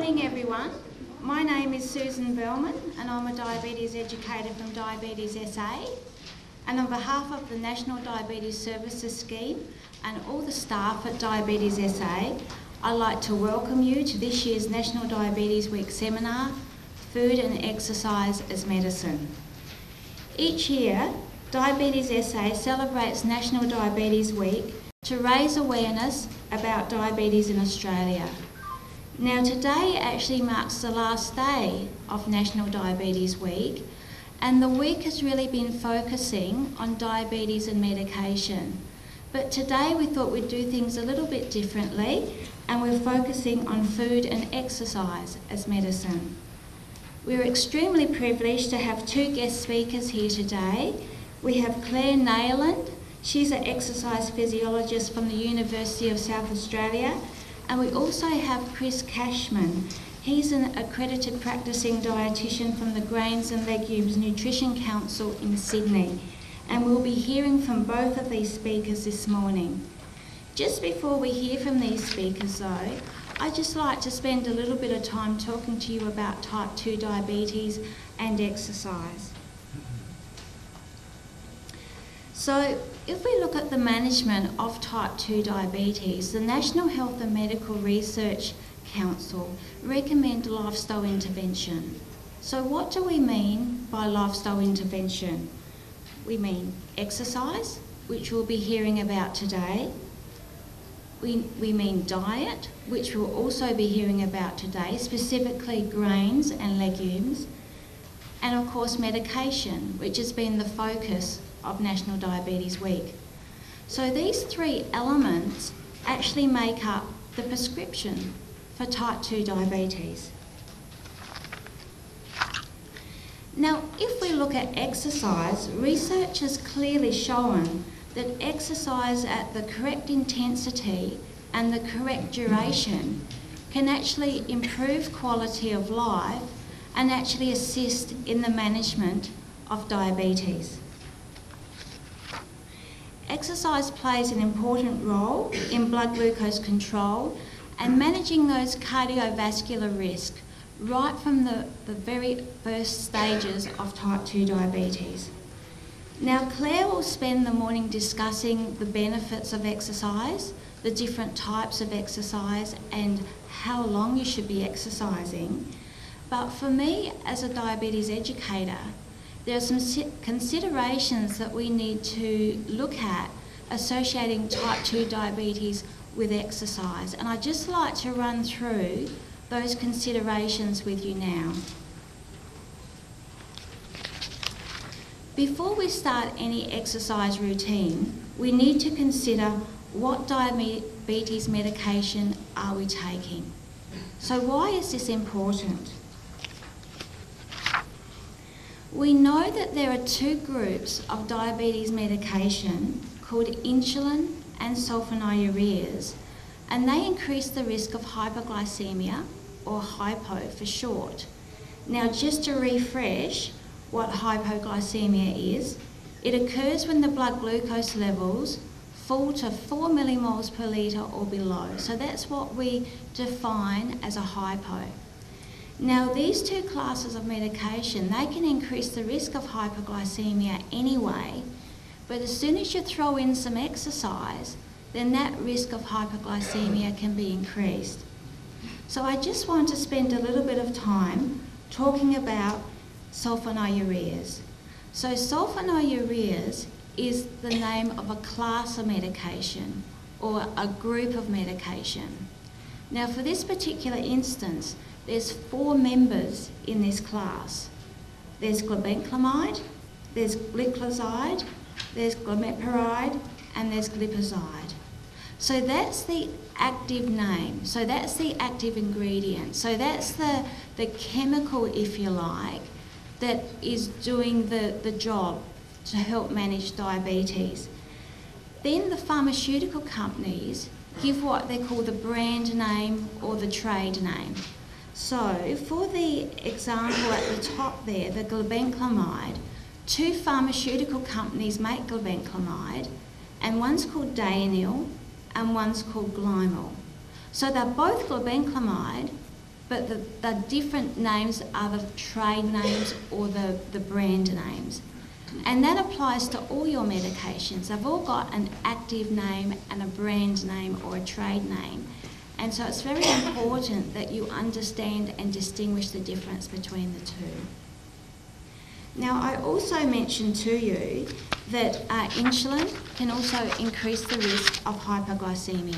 morning, everyone. My name is Susan Bellman and I'm a diabetes educator from Diabetes SA. And on behalf of the National Diabetes Services Scheme and all the staff at Diabetes SA, I'd like to welcome you to this year's National Diabetes Week seminar, Food and Exercise as Medicine. Each year, Diabetes SA celebrates National Diabetes Week to raise awareness about diabetes in Australia. Now today actually marks the last day of National Diabetes Week, and the week has really been focusing on diabetes and medication. But today we thought we'd do things a little bit differently, and we're focusing on food and exercise as medicine. We're extremely privileged to have two guest speakers here today. We have Nailand. She's an exercise physiologist from the University of South Australia. And we also have Cashman. He's an Accredited Practising Dietitian from the Grains and Legumes Nutrition Council in Sydney. And we'll be hearing from both of these speakers this morning. Just before we hear from these speakers though, I'd just like to spend a little bit of time talking to you about type 2 diabetes and exercise. So if we look at the management of type 2 diabetes, the National Health and Medical Research Council recommend lifestyle intervention. So what do we mean by lifestyle intervention? We mean exercise, which we'll be hearing about today. We mean diet, which we'll also be hearing about today, specifically grains and legumes. And of course medication, which has been the focus of National Diabetes Week. So these three elements actually make up the prescription for type 2 diabetes. Now, if we look at exercise, research has clearly shown that exercise at the correct intensity and the correct duration can actually improve quality of life and actually assist in the management of diabetes. Exercise plays an important role in blood glucose control and managing those cardiovascular risks right from the very first stages of type 2 diabetes. Now Claire will spend the morning discussing the benefits of exercise, the different types of exercise and how long you should be exercising. But for me as a diabetes educator, there are some considerations that we need to look at associating type 2 diabetes with exercise. And I'd just like to run through those considerations with you now. Before we start any exercise routine, we need to consider what diabetes medication are we taking. So why is this important? We know that there are two groups of diabetes medication called insulin and sulfonylureas, and they increase the risk of hypoglycemia, or hypo for short. Now just to refresh what hypoglycemia is, it occurs when the blood glucose levels fall to 4 millimoles per litre or below. So that's what we define as a hypo. Now these two classes of medication, they can increase the risk of hypoglycemia anyway, but as soon as you throw in some exercise, then that risk of hypoglycemia can be increased. So I just want to spend a little bit of time talking about sulfonylureas. So sulfonylureas is the name of a class of medication or a group of medication. Now for this particular instance, there's 4 members in this class. There's glibenclamide, there's gliclazide, there's glimepiride, and there's glipizide. So that's the active name, so that's the active ingredient. So that's the chemical, if you like, that is doing the job to help manage diabetes. Then the pharmaceutical companies give what they call the brand name or the trade name. So for the example at the top there, the glibenclamide, 2 pharmaceutical companies make glibenclamide, and one's called Dainil and one's called Glymel. So they're both glibenclamide, but the different names are the trade names or the brand names. And that applies to all your medications. They've all got an active name and a brand name or a trade name. And so it's very important that you understand and distinguish the difference between the two. Now, I also mentioned to you that insulin can also increase the risk of hypoglycemia.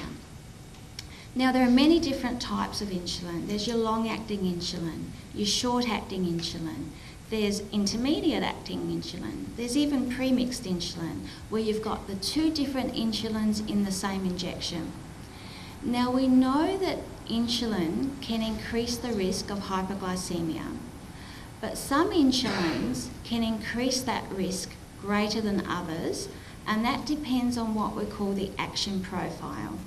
Now, there are many different types of insulin. There's your long-acting insulin, your short-acting insulin, there's intermediate-acting insulin, there's even premixed insulin, where you've got the two different insulins in the same injection. Now, we know that insulin can increase the risk of hypoglycemia, but some insulins can increase that risk greater than others, and that depends on what we call the action profile.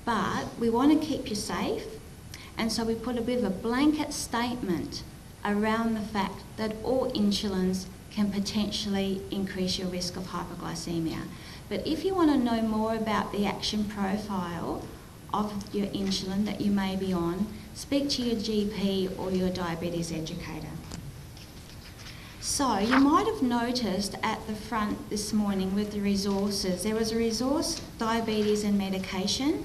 But we want to keep you safe, and so we put a bit of a blanket statement around the fact that all insulins can potentially increase your risk of hypoglycemia. But if you want to know more about the action profile of your insulin that you may be on, speak to your GP or your diabetes educator. So you might have noticed at the front this morning with the resources, there was a resource, diabetes and medication.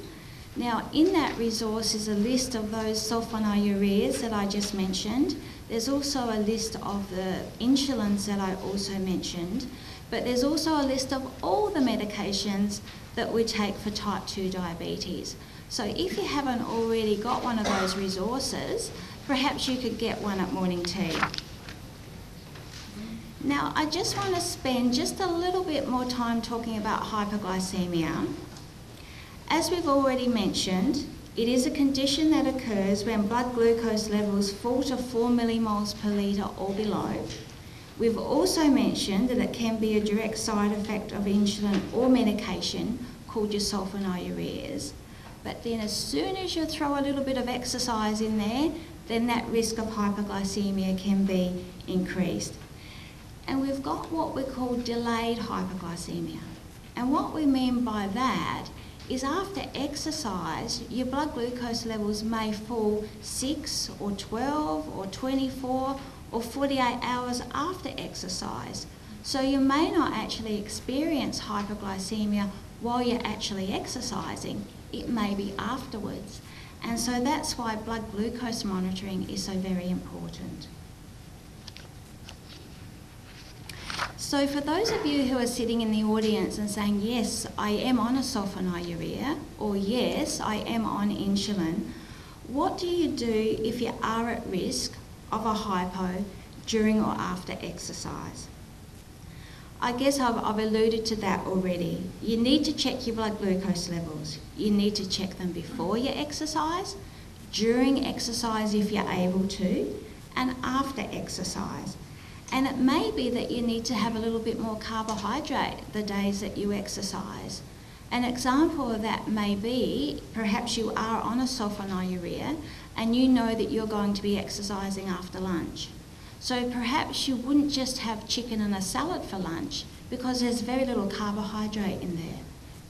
Now, in that resource is a list of those sulfonylureas that I just mentioned. There's also a list of the insulins that I also mentioned, but there's also a list of all the medications that we take for type 2 diabetes. So if you haven't already got one of those resources, perhaps you could get one at morning tea. Now, I just want to spend just a little bit more time talking about hypoglycemia. As we've already mentioned, it is a condition that occurs when blood glucose levels fall to 4 millimoles per litre or below. We've also mentioned that it can be a direct side effect of insulin or medication called your sulfonylureas. But then as soon as you throw a little bit of exercise in there, then that risk of hypoglycemia can be increased. And we've got what we call delayed hypoglycemia. And what we mean by that is after exercise, your blood glucose levels may fall 6 or 12 or 24 or 48 hours after exercise. So you may not actually experience hypoglycemia while you're actually exercising. It may be afterwards. And so that's why blood glucose monitoring is so very important. So for those of you who are sitting in the audience and saying, yes, I am on a sulfonylurea, or yes, I am on insulin, what do you do if you are at risk of a hypo during or after exercise? I guess I've alluded to that already. You need to check your blood glucose levels. You need to check them before you exercise, during exercise if you're able to, and after exercise. And it may be that you need to have a little bit more carbohydrate the days that you exercise. An example of that may be perhaps you are on a sulfonylurea and you know that you're going to be exercising after lunch. So perhaps you wouldn't just have chicken and a salad for lunch because there's very little carbohydrate in there.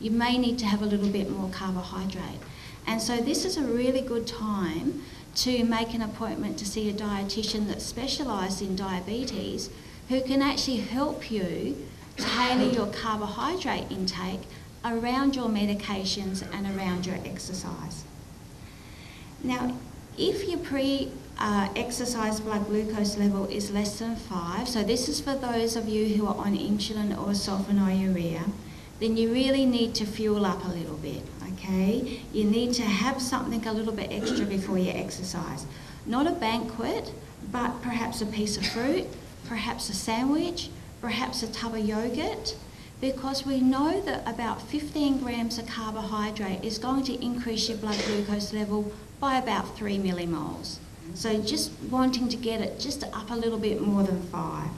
You may need to have a little bit more carbohydrate. And so this is a really good time to make an appointment to see a dietitian that's specialised in diabetes who can actually help you tailor your carbohydrate intake around your medications and around your exercise. Now, if your pre-exercise blood glucose level is less than 5, so this is for those of you who are on insulin or sulfonylurea, then you really need to fuel up a little bit, okay? You need to have something a little bit extra before you exercise. Not a banquet, but perhaps a piece of fruit, perhaps a sandwich, perhaps a tub of yogurt, because we know that about 15 grams of carbohydrate is going to increase your blood glucose level by about 3 millimoles. So just wanting to get it just up a little bit more than 5.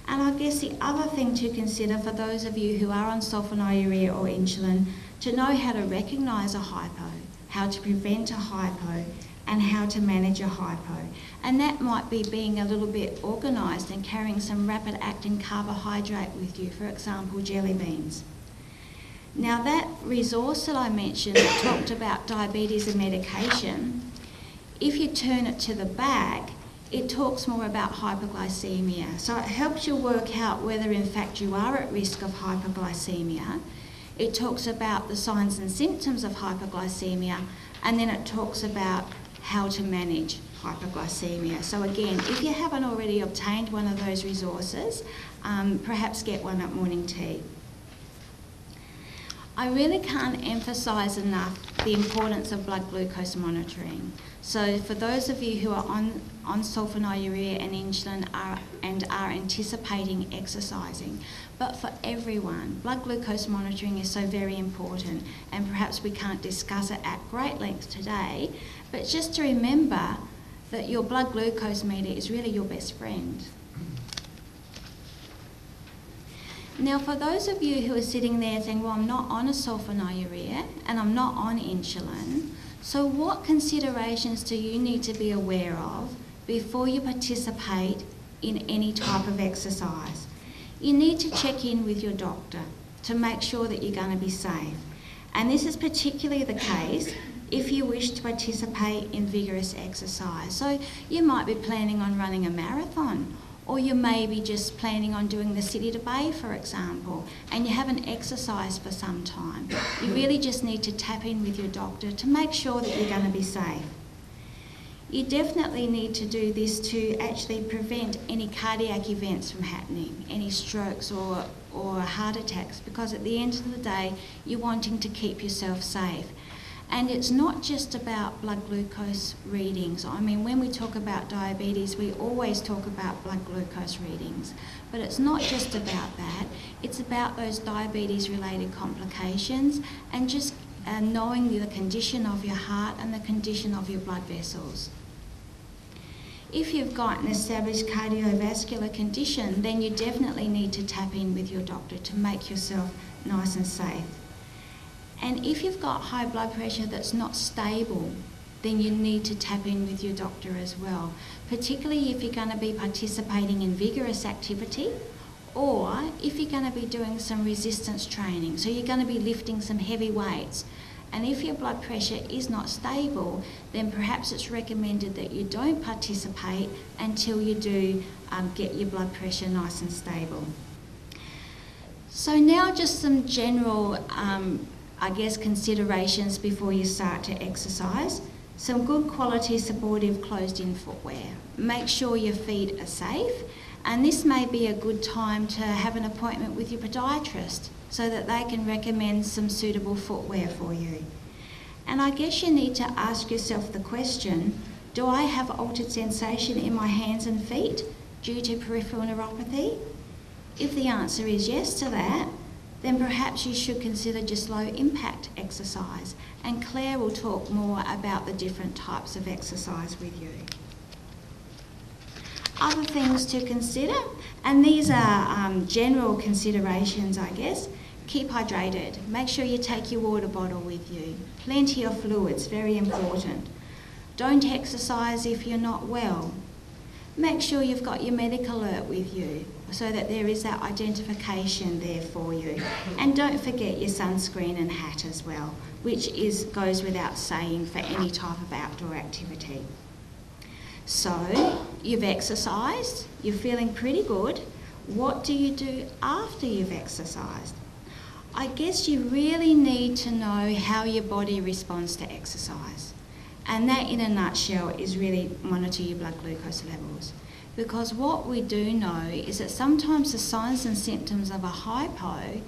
And I guess the other thing to consider for those of you who are on sulfonylurea or insulin, to know how to recognise a hypo, how to prevent a hypo, and how to manage a hypo. And that might be being a little bit organised and carrying some rapid acting carbohydrate with you, for example, jelly beans. Now that resource that I mentioned that talked about diabetes and medication, if you turn it to the back, it talks more about hypoglycemia. So it helps you work out whether in fact you are at risk of hypoglycemia. It talks about the signs and symptoms of hypoglycemia, and then it talks about how to manage hypoglycemia. So again, if you haven't already obtained one of those resources, perhaps get one at morning tea. I really can't emphasise enough the importance of blood glucose monitoring. So for those of you who are on sulfonylurea and insulin and are anticipating exercising, but for everyone, blood glucose monitoring is so very important, and perhaps we can't discuss it at great length today, but just to remember that your blood glucose meter is really your best friend. Now, for those of you who are sitting there saying, well, I'm not on a sulfonylurea and I'm not on insulin, so what considerations do you need to be aware of before you participate in any type of exercise? You need to check in with your doctor to make sure that you're going to be safe. And this is particularly the case if you wish to participate in vigorous exercise. So you might be planning on running a marathon, or you may be just planning on doing the City to Bay, for example, and you haven't exercised for some time. You really just need to tap in with your doctor to make sure that you're going to be safe. You definitely need to do this to actually prevent any cardiac events from happening, any strokes or heart attacks, because at the end of the day, you're wanting to keep yourself safe. And it's not just about blood glucose readings. I mean, when we talk about diabetes, we always talk about blood glucose readings. But it's not just about that. It's about those diabetes-related complications and just knowing the condition of your heart and the condition of your blood vessels. If you've got an established cardiovascular condition, then you definitely need to tap in with your doctor to make yourself nice and safe. And if you've got high blood pressure that's not stable, then you need to tap in with your doctor as well, particularly if you're going to be participating in vigorous activity, or if you're going to be doing some resistance training. So you're going to be lifting some heavy weights. And if your blood pressure is not stable, then perhaps it's recommended that you don't participate until you do get your blood pressure nice and stable. So now just some general considerations before you start to exercise. Some good quality supportive closed-in footwear. Make sure your feet are safe, and this may be a good time to have an appointment with your podiatrist so that they can recommend some suitable footwear for you. And I guess you need to ask yourself the question, do I have altered sensation in my hands and feet due to peripheral neuropathy? If the answer is yes to that, then perhaps you should consider just low impact exercise, and Claire will talk more about the different types of exercise with you. Other things to consider, and these are general considerations, I guess. Keep hydrated. Make sure you take your water bottle with you. Plenty of fluids, very important. Don't exercise if you're not well. Make sure you've got your medical alert with you so that there is that identification there for you. And don't forget your sunscreen and hat as well, which goes without saying for any type of outdoor activity. So, you've exercised, you're feeling pretty good. What do you do after you've exercised? I guess you really need to know how your body responds to exercise. And that, in a nutshell, is really monitor your blood glucose levels. Because what we do know is that sometimes the signs and symptoms of a hypo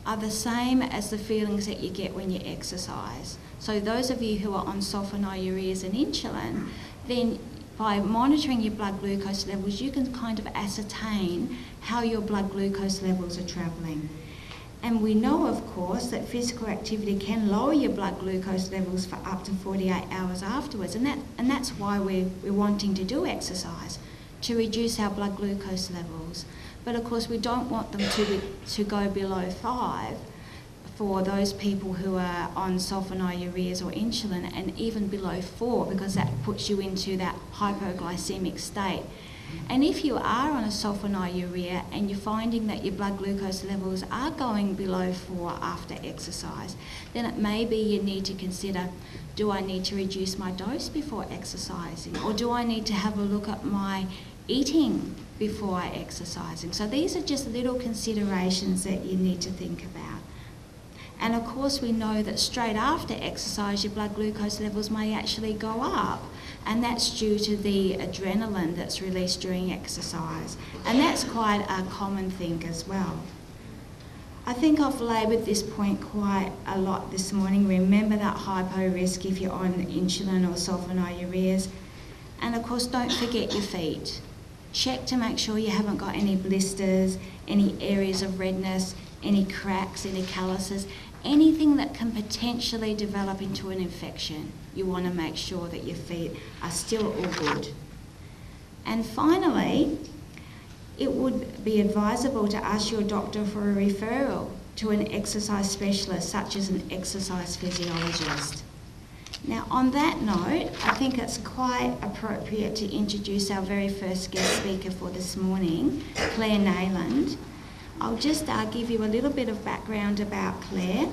are the same as the feelings that you get when you exercise. So those of you who are on sulfonylureas and insulin, then by monitoring your blood glucose levels, you can kind of ascertain how your blood glucose levels are travelling. And we know, of course, that physical activity can lower your blood glucose levels for up to 48 hours afterwards, and that's why we're wanting to do exercise, to reduce our blood glucose levels. But of course, we don't want them to go below 5 for those people who are on sulfonylureas or insulin, and even below 4, because that puts you into that hypoglycemic state. And if you are on a sulfonylurea and you're finding that your blood glucose levels are going below 4 after exercise, then it may be you need to consider, do I need to reduce my dose before exercising? Or do I need to have a look at my eating before exercising? So these are just little considerations that you need to think about. And of course we know that straight after exercise your blood glucose levels may actually go up, and that's due to the adrenaline that's released during exercise, and that's quite a common thing as well. I think I've laboured this point quite a lot this morning. Remember that hypo risk if you're on insulin or sulfonylureas, and of course don't forget your feet. Check to make sure you haven't got any blisters, any areas of redness, any cracks, any calluses, anything that can potentially develop into an infection. You want to make sure that your feet are still all good. And finally, it would be advisable to ask your doctor for a referral to an exercise specialist, such as an exercise physiologist. Now, on that note, I think it's quite appropriate to introduce our very first guest speaker for this morning, Claire Nailand. I'll just give you a little bit of background about Claire.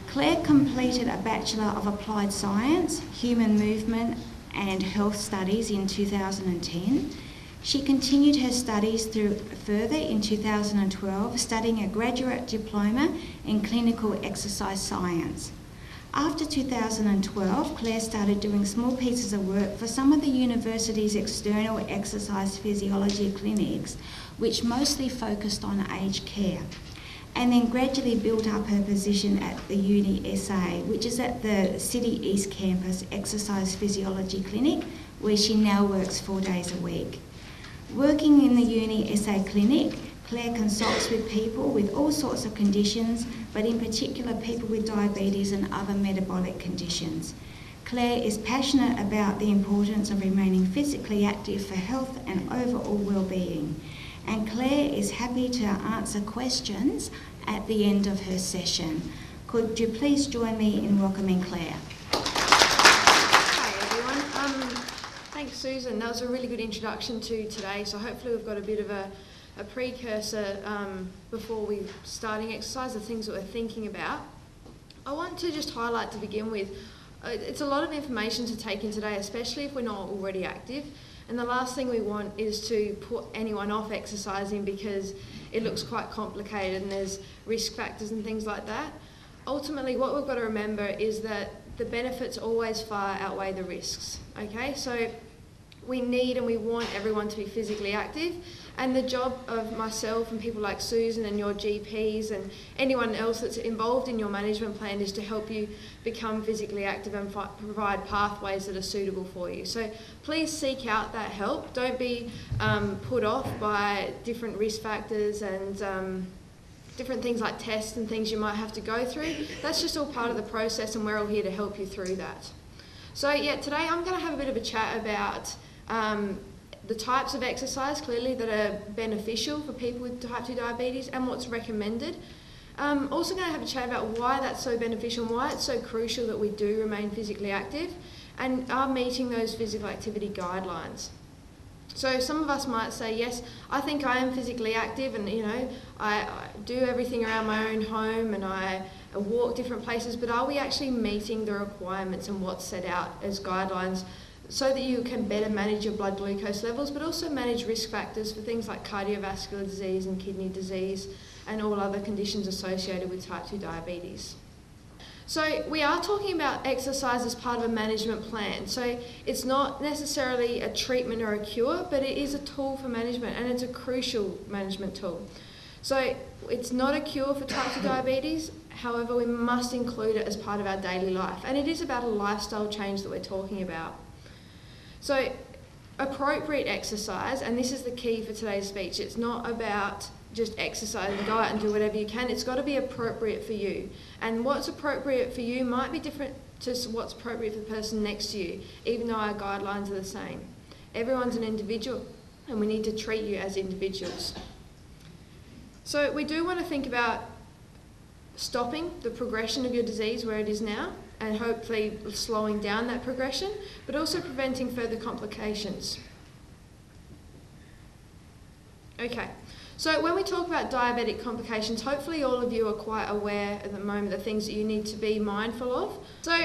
Claire completed a Bachelor of Applied Science, Human Movement and Health Studies in 2010. She continued her studies further in 2012, studying a graduate diploma in clinical exercise science. After 2012, Claire started doing small pieces of work for some of the university's external exercise physiology clinics, which mostly focused on aged care, and then gradually built up her position at the Uni SA, which is at the City East Campus Exercise Physiology Clinic, where she now works 4 days a week. Working in the Uni SA clinic, Claire consults with people with all sorts of conditions, but in particular people with diabetes and other metabolic conditions. Claire is passionate about the importance of remaining physically active for health and overall well-being. And Claire is happy to answer questions at the end of her session. Could you please join me in welcoming Claire? Hi everyone. Thanks Susan, that was a really good introduction to today, so hopefully we've got a bit of a precursor before we starting exercise, the things that we're thinking about. I want to just highlight to begin with, it's a lot of information to take in today, especially if we're not already active. And the last thing we want is to put anyone off exercising because it looks quite complicated and there's risk factors and things like that. Ultimately, what we've got to remember is that the benefits always far outweigh the risks, okay? So we need and we want everyone to be physically active, and the job of myself and people like Susan and your GPs and anyone else that's involved in your management plan is to help you become physically active and provide pathways that are suitable for you. So please seek out that help. Don't be put off by different risk factors and different things like tests and things you might have to go through. That's just all part of the process, and we're all here to help you through that. So yeah, today I'm going to have a bit of a chat about the types of exercise clearly that are beneficial for people with type 2 diabetes and what's recommended. Also going to have a chat about why that's so beneficial and why it's so crucial that we do remain physically active and are meeting those physical activity guidelines. So some of us might say, yes, I think I am physically active and I do everything around my own home and I walk different places, but are we actually meeting the requirements and what's set out as guidelines so that you can better manage your blood glucose levels, but also manage risk factors for things like cardiovascular disease and kidney disease and all other conditions associated with type 2 diabetes. So we are talking about exercise as part of a management plan. So it's not necessarily a treatment or a cure, but it is a tool for management, and it's a crucial management tool. So it's not a cure for type 2 diabetes, however we must include it as part of our daily life. And it is about a lifestyle change that we're talking about. So appropriate exercise, and this is the key for today's speech, it's not about just exercise and go out and do whatever you can. It's got to be appropriate for you. And what's appropriate for you might be different to what's appropriate for the person next to you, even though our guidelines are the same. Everyone's an individual, and we need to treat you as individuals. So we do want to think about stopping the progression of your disease where it is now, and hopefully slowing down that progression, but also preventing further complications. Okay, so when we talk about diabetic complications, hopefully all of you are quite aware at the moment the things that you need to be mindful of. So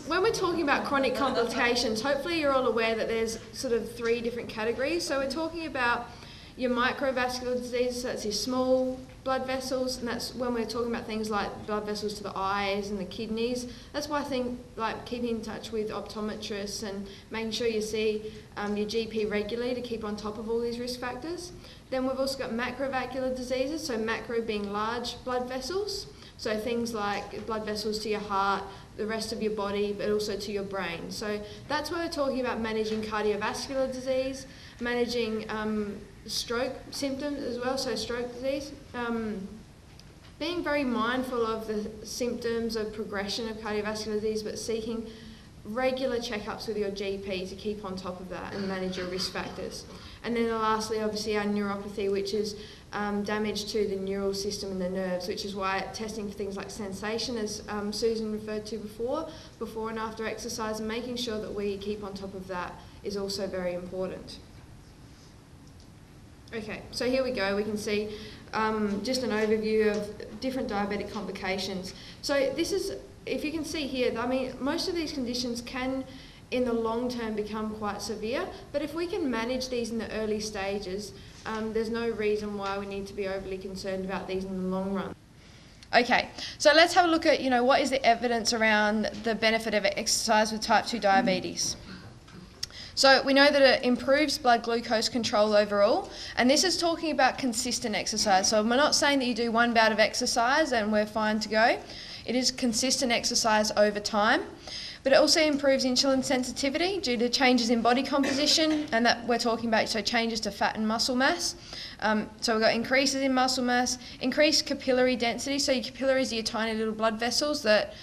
when we're talking about chronic complications, hopefully you're all aware that there's sort of 3 different categories. So we're talking about your microvascular disease, so that's your small blood vessels, and that's when we're talking about things like blood vessels to the eyes and the kidneys. That's why I think like keeping in touch with optometrists and making sure you see your GP regularly to keep on top of all these risk factors. Then we've also got macrovascular diseases, so macro being large blood vessels, so things like blood vessels to your heart, the rest of your body, but also to your brain. So that's where we're talking about managing cardiovascular disease, managing stroke symptoms as well, so stroke disease. Being very mindful of the symptoms of progression of cardiovascular disease, but seeking regular checkups with your GP to keep on top of that and manage your risk factors. And then lastly, obviously, our neuropathy, which is damage to the neural system and the nerves, which is why testing for things like sensation, as Susan referred to before and after exercise, and making sure that we keep on top of that is also very important. Okay, so here we go. We can see just an overview of different diabetic complications. So this is, if you can see here, I mean, most of these conditions can, in the long term, become quite severe, but if we can manage these in the early stages, there's no reason why we need to be overly concerned about these in the long run. Okay, so let's have a look at, what is the evidence around the benefit of exercise with type 2 diabetes. So we know that it improves blood glucose control overall, and this is talking about consistent exercise. So we're not saying that you do one bout of exercise and we're fine to go. It is consistent exercise over time. But it also improves insulin sensitivity due to changes in body composition, and that we're talking about, so changes to fat and muscle mass. So we've got increases in muscle mass, increased capillary density, so your capillaries are your tiny little blood vessels that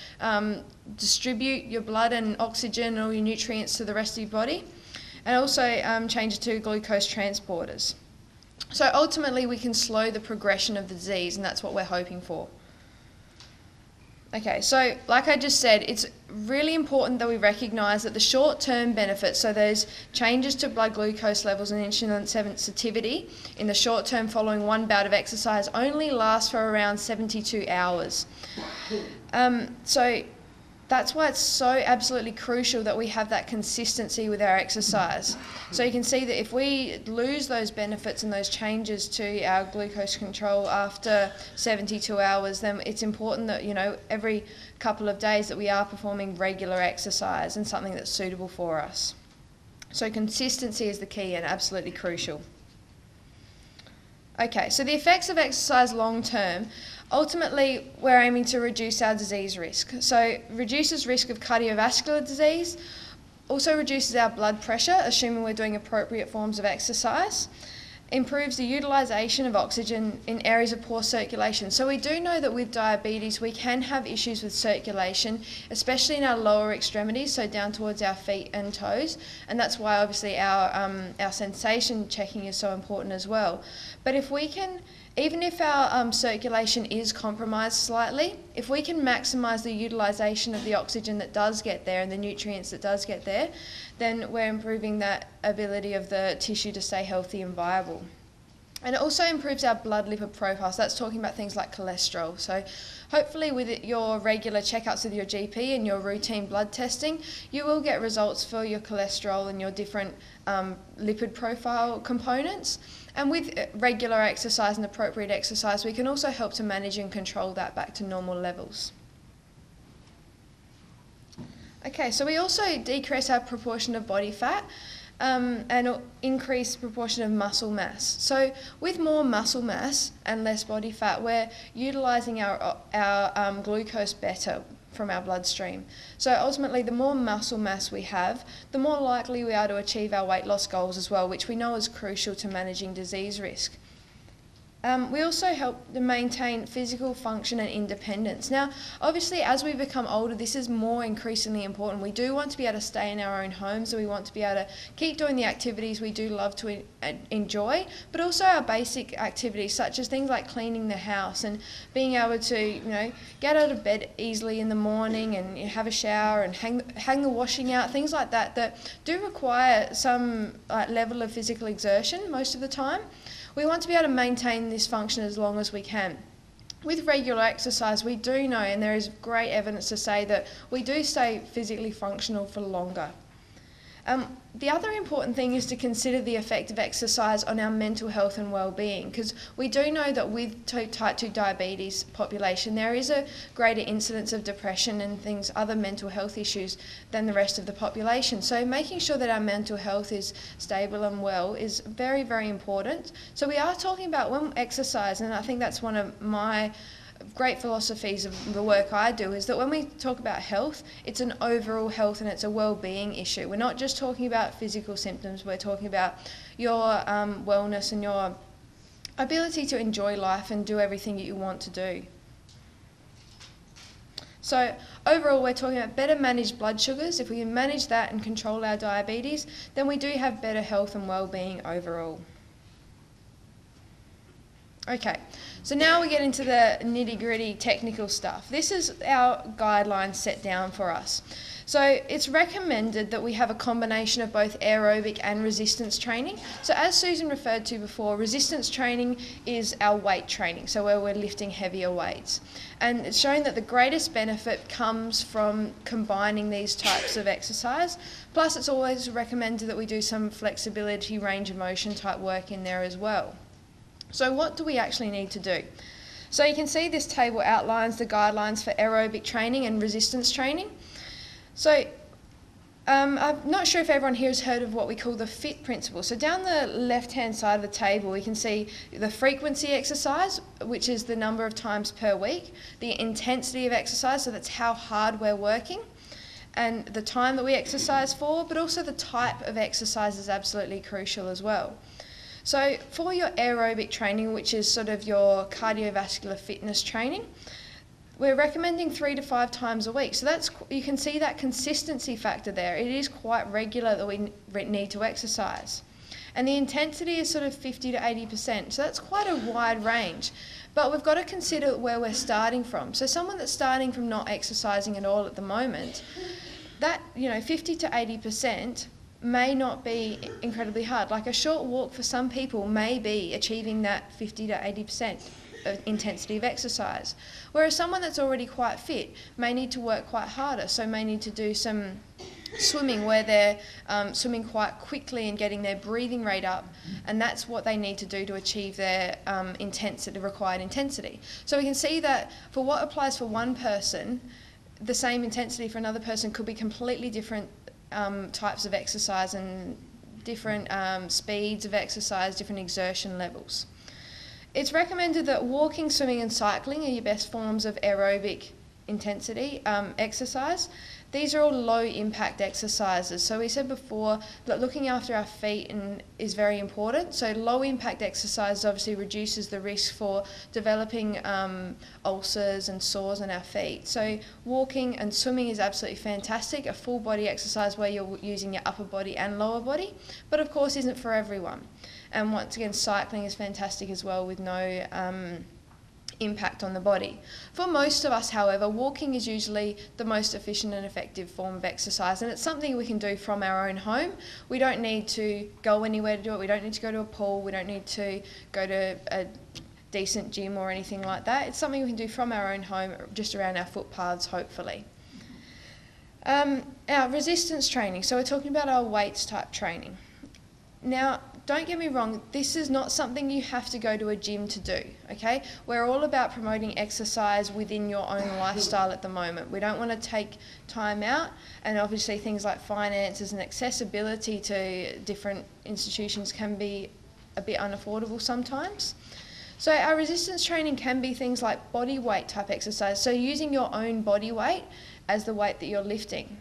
distribute your blood and oxygen and all your nutrients to the rest of your body, and also changes to glucose transporters. So ultimately we can slow the progression of the disease, and that's what we're hoping for. Okay, so like I just said, it's really important that we recognise that the short-term benefits, so those changes to blood glucose levels and insulin sensitivity in the short term following one bout of exercise only last for around 72 hours. So that's why it's so absolutely crucial that we have that consistency with our exercise. So you can see that if we lose those benefits and those changes to our glucose control after 72 hours, then it's important that, every couple of days that we are performing regular exercise and something that's suitable for us. So consistency is the key and absolutely crucial. Okay, so the effects of exercise long term. Ultimately, we're aiming to reduce our disease risk. So reduces risk of cardiovascular disease, also reduces our blood pressure, assuming we're doing appropriate forms of exercise, improves the utilisation of oxygen in areas of poor circulation. So we do know that with diabetes we can have issues with circulation, especially in our lower extremities, so down towards our feet and toes, and that's why obviously our sensation checking is so important as well. But if we can, even if our circulation is compromised slightly, if we can maximise the utilisation of the oxygen that does get there and the nutrients that does get there, then we're improving that ability of the tissue to stay healthy and viable. And it also improves our blood lipid profile, so that's talking about things like cholesterol. So hopefully with your regular checkups with your GP and your routine blood testing, you will get results for your cholesterol and your different lipid profile components. And with regular exercise and appropriate exercise, we can also help to manage and control that back to normal levels. Okay, so we also decrease our proportion of body fat and increase proportion of muscle mass. So with more muscle mass and less body fat, we're utilising our glucose better from our bloodstream. So ultimately, the more muscle mass we have, the more likely we are to achieve our weight loss goals as well, which we know is crucial to managing disease risk. We also help to maintain physical function and independence. Now, obviously, as we become older, this is more increasingly important. We do want to be able to stay in our own homes, and we want to be able to keep doing the activities we do love to enjoy, but also our basic activities, such as things like cleaning the house and being able to, get out of bed easily in the morning and have a shower and hang the washing out, things like that, that do require some level of physical exertion most of the time. We want to be able to maintain this function as long as we can. With regular exercise, we do know, and there is great evidence to say that we do stay physically functional for longer. The other important thing is to consider the effect of exercise on our mental health and well-being, because we do know that with type 2 diabetes population there is a greater incidence of depression and other mental health issues than the rest of the population. So making sure that our mental health is stable and well is very, very important. So we are talking about when exercise, and I think that's one of my great philosophies of the work I do, is that when we talk about health, it's an overall health and it's a well-being issue. We're not just talking about physical symptoms, we're talking about your wellness and your ability to enjoy life and do everything that you want to do. So overall, we're talking about better managed blood sugars. If we can manage that and control our diabetes, then we do have better health and well-being overall. Okay, so now we get into the nitty-gritty technical stuff. This is our guidelines set down for us. So it's recommended that we have a combination of both aerobic and resistance training. So as Susan referred to before, resistance training is our weight training, so where we're lifting heavier weights. And it's shown that the greatest benefit comes from combining these types of exercise. Plus, it's always recommended that we do some flexibility, range of motion type work in there as well. So what do we actually need to do? So you can see this table outlines the guidelines for aerobic training and resistance training. So I'm not sure if everyone here has heard of what we call the FIT principle. So down the left-hand side of the table, we can see the frequency exercise, which is the number of times per week, the intensity of exercise, so that's how hard we're working, and the time that we exercise for, but also the type of exercise is absolutely crucial as well. So for your aerobic training, which is sort of your cardiovascular fitness training, we're recommending 3 to 5 times a week. So that's, you can see that consistency factor there. It is quite regular that we need to exercise. And the intensity is sort of 50 to 80%. So that's quite a wide range. But we've got to consider where we're starting from. So someone that's starting from not exercising at all at the moment, that 50 to 80% may not be incredibly hard. Like a short walk for some people may be achieving that 50 to 80% of intensity of exercise. Whereas someone that's already quite fit may need to work quite harder, so may need to do some swimming where they're swimming quite quickly and getting their breathing rate up, and that's what they need to do to achieve their required intensity. So we can see that for what applies for one person, the same intensity for another person could be completely different types of exercise and different speeds of exercise, different exertion levels. It's recommended that walking, swimming and cycling are your best forms of aerobic intensity exercise. These are all low impact exercises. So we said before that looking after our feet is very important. So low impact exercise obviously reduces the risk for developing ulcers and sores on our feet. So walking and swimming is absolutely fantastic, a full body exercise where you're using your upper body and lower body, but of course isn't for everyone. And once again, cycling is fantastic as well with no impact on the body. For most of us, however, walking is usually the most efficient and effective form of exercise, and it's something we can do from our own home. We don't need to go anywhere to do it. We don't need to go to a pool. We don't need to go to a decent gym or anything like that. It's something we can do from our own home, just around our footpaths, hopefully. Our resistance training. So we're talking about our weights type training. Now, don't get me wrong, this is not something you have to go to a gym to do, okay? We're all about promoting exercise within your own lifestyle at the moment. We don't want to take time out, and obviously things like finances and accessibility to different institutions can be a bit unaffordable sometimes. So our resistance training can be things like body weight type exercise, so using your own body weight as the weight that you're lifting.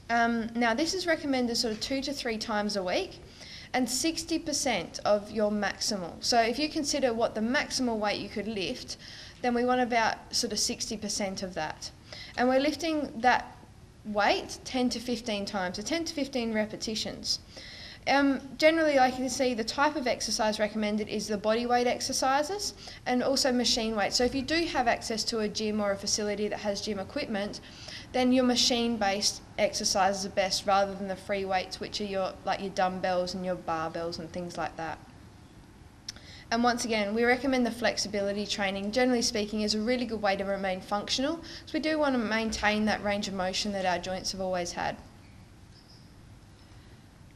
Now this is recommended sort of 2 to 3 times a week, and 60% of your maximal. So if you consider what the maximal weight you could lift, then we want about sort of 60% of that. And we're lifting that weight 10 to 15 times, so 10 to 15 repetitions. Generally, like you can see, the type of exercise recommended is the body weight exercises and also machine weight. So if you do have access to a gym or a facility that has gym equipment, then your machine-based exercises are best rather than the free weights, which are your dumbbells and your barbells and things like that. And once again, we recommend the flexibility training, generally speaking, is a really good way to remain functional, because we do want to maintain that range of motion that our joints have always had.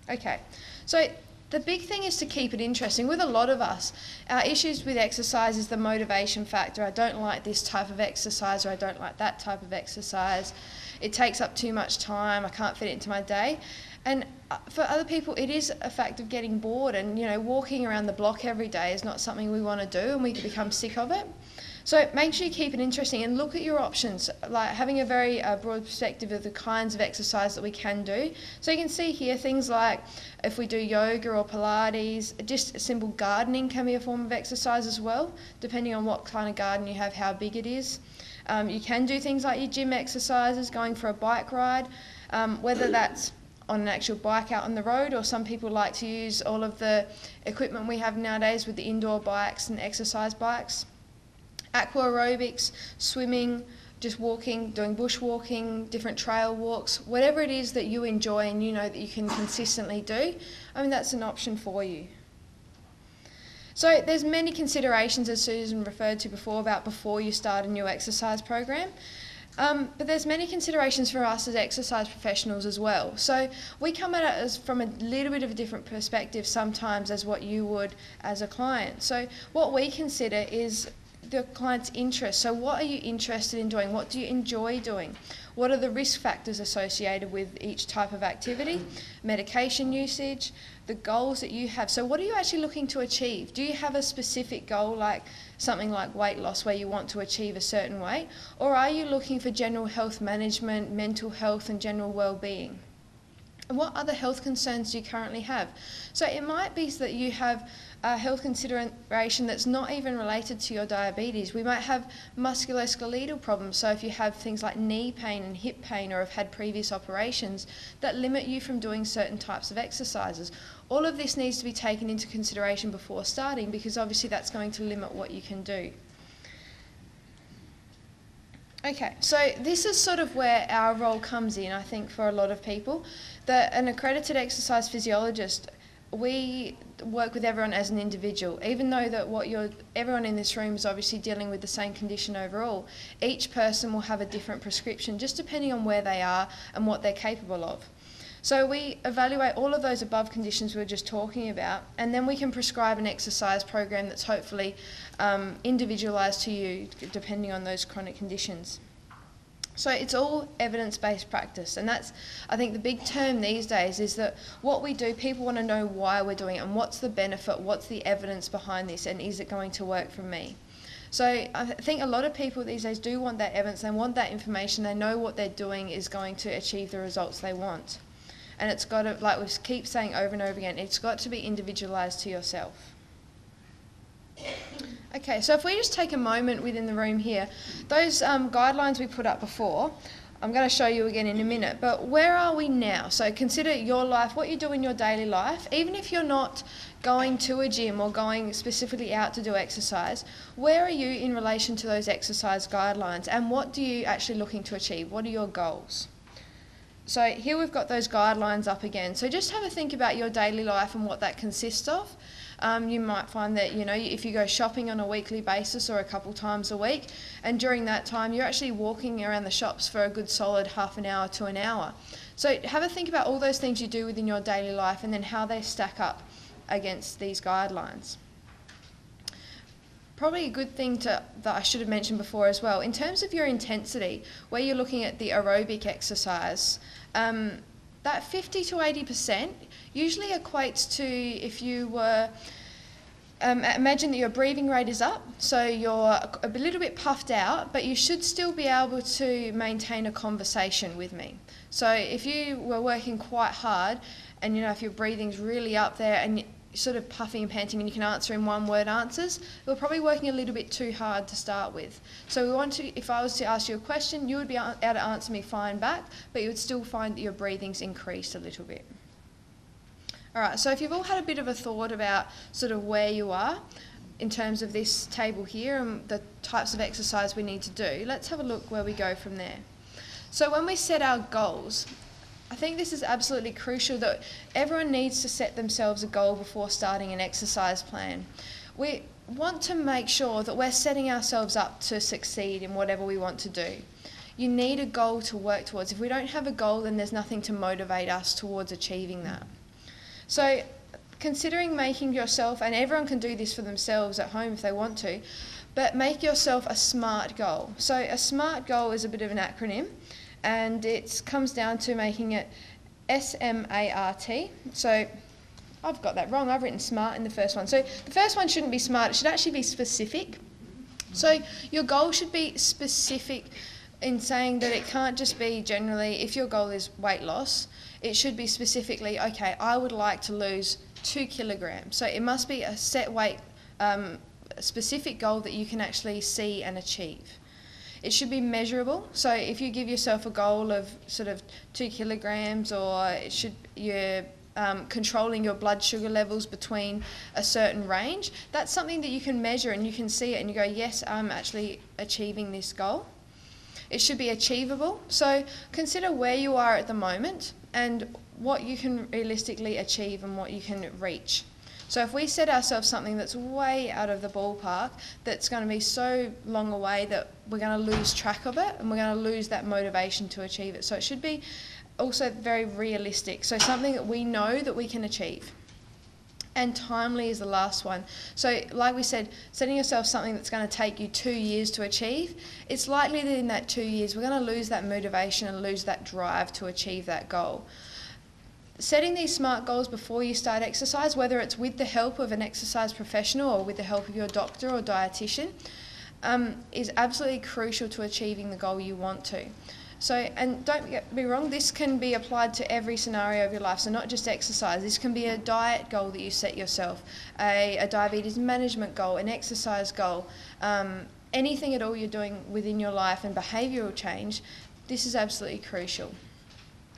Okay, so the big thing is to keep it interesting. With a lot of us, our issues with exercise is the motivation factor. I don't like this type of exercise, or I don't like that type of exercise. It takes up too much time, I can't fit it into my day. And for other people, it is a fact of getting bored, and walking around the block every day is not something we want to do, and we can become sick of it. So make sure you keep it interesting and look at your options, like having a very broad perspective of the kinds of exercise that we can do. So you can see here things like if we do yoga or Pilates, just simple gardening can be a form of exercise as well, depending on what kind of garden you have, how big it is. You can do things like your gym exercises, going for a bike ride, whether that's on an actual bike out on the road, or some people like to use all of the equipment we have nowadays with the indoor bikes and exercise bikes. Aqua aerobics, swimming, just walking, doing bushwalking, different trail walks, whatever it is that you enjoy and you know that you can consistently do, that's an option for you. So there's many considerations, as Susan referred to before you start a new exercise program. But there's many considerations for us as exercise professionals as well. So we come at it from a little bit of a different perspective sometimes as what you would as a client. So what we consider is the client's interest. So what are you interested in doing? What do you enjoy doing? What are the risk factors associated with each type of activity? Medication usage, the goals that you have. So what are you actually looking to achieve? Do you have a specific goal, like something like weight loss where you want to achieve a certain weight? Or are you looking for general health management, mental health and general well-being? And what other health concerns do you currently have? So it might be that you have a health consideration that's not even related to your diabetes. We might have musculoskeletal problems, so if you have things like knee pain and hip pain, or have had previous operations that limit you from doing certain types of exercises. All of this needs to be taken into consideration before starting, because obviously that's going to limit what you can do. Okay, so this is sort of where our role comes in, I think, for a lot of people. An accredited exercise physiologist, we work with everyone as an individual. Even though that everyone in this room is obviously dealing with the same condition overall, each person will have a different prescription just depending on where they are and what they're capable of. So we evaluate all of those above conditions we were just talking about, and then we can prescribe an exercise program that's hopefully individualised to you depending on those chronic conditions. So it's all evidence-based practice, and that's, I think, the big term these days is that what we do, people want to know why we're doing it and what's the benefit, what's the evidence behind this, and is it going to work for me? So I think a lot of people these days do want that evidence, they want that information, they know what they're doing is going to achieve the results they want. And it's got to, like we keep saying over and over again, it's got to be individualised to yourself. Okay, so if we just take a moment within the room here, those guidelines we put up before, I'm going to show you again in a minute, but where are we now? So consider your life, what you do in your daily life, even if you're not going to a gym or going specifically out to do exercise, where are you in relation to those exercise guidelines, and what are you actually looking to achieve? What are your goals? So here we've got those guidelines up again. So just have a think about your daily life and what that consists of. You might find that, if you go shopping on a weekly basis or a couple times a week, and during that time you're actually walking around the shops for a good solid half an hour to an hour. So have a think about all those things you do within your daily life and then how they stack up against these guidelines. Probably a good thing that I should have mentioned before as well, in terms of your intensity, where you're looking at the aerobic exercise, that 50 to 80% usually equates to, if you were, imagine that your breathing rate is up, so you're a little bit puffed out, but you should still be able to maintain a conversation with me. So if you were working quite hard, and if your breathing's really up there, and sort of puffing and panting and you can answer in one-word answers, we're probably working a little bit too hard to start with. So we want to, if I was to ask you a question, you would be able to answer me fine back, but you would still find that your breathing's increased a little bit. Alright, so if you've all had a bit of a thought about sort of where you are in terms of this table here and the types of exercise we need to do, let's have a look where we go from there. So when we set our goals, I think this is absolutely crucial that everyone needs to set themselves a goal before starting an exercise plan. we want to make sure that we're setting ourselves up to succeed in whatever we want to do. You need a goal to work towards. If we don't have a goal, then there's nothing to motivate us towards achieving that. So considering making yourself, and everyone can do this for themselves at home if they want to, but make yourself a SMART goal. So a SMART goal is a bit of an acronym, and it comes down to making it S-M-A-R-T. So I've got that wrong. I've written SMART in the first one. So the first one shouldn't be SMART. It should actually be specific. So your goal should be specific in saying that it can't just be generally, if your goal is weight loss, it should be specifically, okay, I would like to lose 2 kilograms. So it must be a set weight, a specific goal that you can actually see and achieve. It should be measurable. So if you give yourself a goal of sort of 2 kilograms, or you're controlling your blood sugar levels between a certain range, that's something that you can measure and you can see it and you go, yes, I'm actually achieving this goal. It should be achievable. So consider where you are at the moment and what you can realistically achieve and what you can reach. So if we set ourselves something that's way out of the ballpark, that's going to be so long away that we're going to lose track of it and we're going to lose that motivation to achieve it. So it should be also very realistic. So something that we know that we can achieve. And timely is the last one. So like we said, setting yourself something that's going to take you 2 years to achieve, it's likely that in that 2 years we're going to lose that motivation and lose that drive to achieve that goal. Setting these SMART goals before you start exercise, whether it's with the help of an exercise professional or with the help of your doctor or dietitian, is absolutely crucial to achieving the goal you want to. So, and don't get me wrong, this can be applied to every scenario of your life, so not just exercise. This can be a diet goal that you set yourself, a diabetes management goal, an exercise goal, anything at all you're doing within your life and behavioural change. This is absolutely crucial.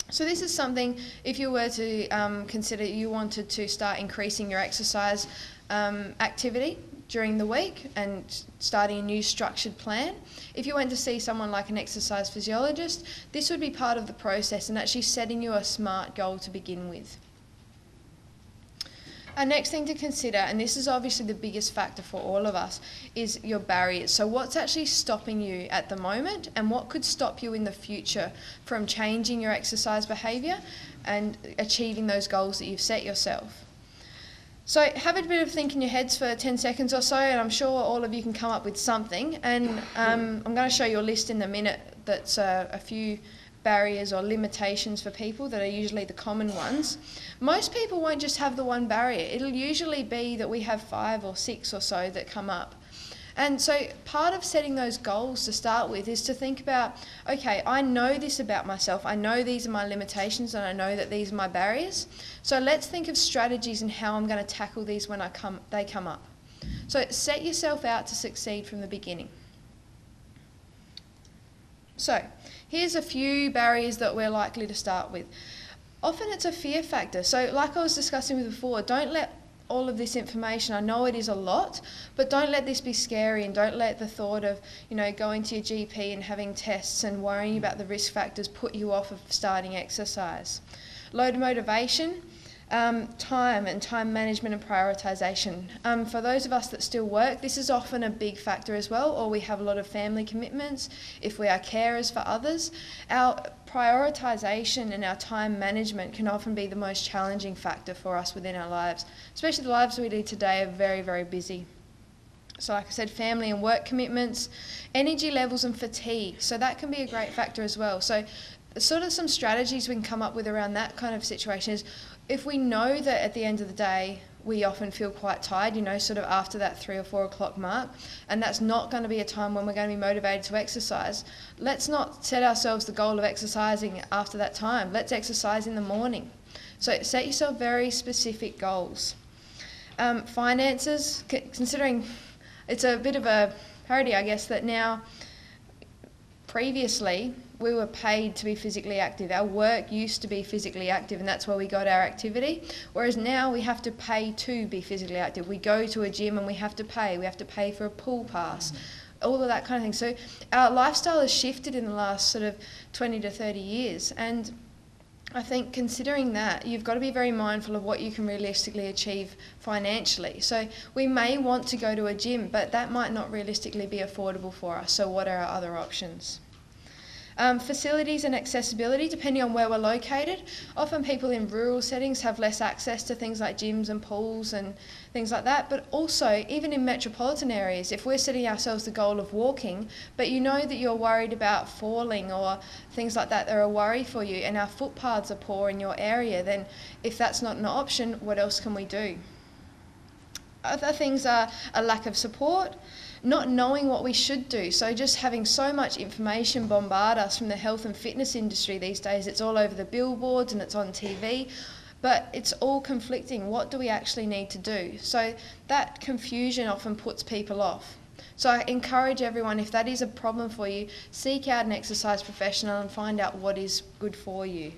So this is something, if you were to consider you wanted to start increasing your exercise activity during the week and starting a new structured plan. If you went to see someone like an exercise physiologist, this would be part of the process and actually setting you a SMART goal to begin with. Our next thing to consider, and this is obviously the biggest factor for all of us, is your barriers. So what's actually stopping you at the moment and what could stop you in the future from changing your exercise behaviour and achieving those goals that you've set yourself. So have a bit of think in your heads for 10 seconds or so, and I'm sure all of you can come up with something. And I'm going to show you a list in a minute that's a few barriers or limitations for people that are usually the common ones. Most people won't just have the one barrier. It'll usually be that we have 5 or 6 or so that come up. And so part of setting those goals to start with is to think about, okay, I know this about myself. I know these are my limitations and I know that these are my barriers. So let's think of strategies and how I'm going to tackle these when they come up. So set yourself out to succeed from the beginning. So here's a few barriers that we're likely to start with. Often it's a fear factor. So like I was discussing with before, don't let all of this information, I know it is a lot, but don't let this be scary and don't let the thought of, going to your GP and having tests and worrying about the risk factors put you off of starting exercise. Low motivation, time and time management and prioritisation. For those of us that still work, this is often a big factor as well, or we have a lot of family commitments. If we are carers for others, our prioritisation and our time management can often be the most challenging factor for us within our lives, especially the lives we lead today are very, very busy. So like I said, family and work commitments, energy levels and fatigue, so that can be a great factor as well. So sort of some strategies we can come up with around that kind of situation is, if we know that at the end of the day we often feel quite tired, sort of after that 3 or 4 o'clock mark, and that's not going to be a time when we're going to be motivated to exercise, let's not set ourselves the goal of exercising after that time. Let's exercise in the morning. So set yourself very specific goals. Finances, considering it's a bit of a parody, I guess, that now previously we were paid to be physically active. Our work used to be physically active and that's where we got our activity, whereas now we have to pay to be physically active. We go to a gym and we have to pay for a pool pass, all of that kind of thing. So our lifestyle has shifted in the last sort of 20 to 30 years, and I think considering that, you've got to be very mindful of what you can realistically achieve financially. So we may want to go to a gym, but that might not realistically be affordable for us. So what are our other options? Facilities and accessibility, depending on where we're located. Often people in rural settings have less access to things like gyms and pools and things like that, but also even in metropolitan areas, if we're setting ourselves the goal of walking, but you know that you're worried about falling or things like that are a worry for you, and our footpaths are poor in your area, then if that's not an option, what else can we do? Other things are a lack of support, not knowing what we should do. So just having so much information bombard us from the health and fitness industry these days. It's all over the billboards and it's on TV, but it's all conflicting. What do we actually need to do? So that confusion often puts people off. So I encourage everyone, if that is a problem for you, seek out an exercise professional and find out what is good for you.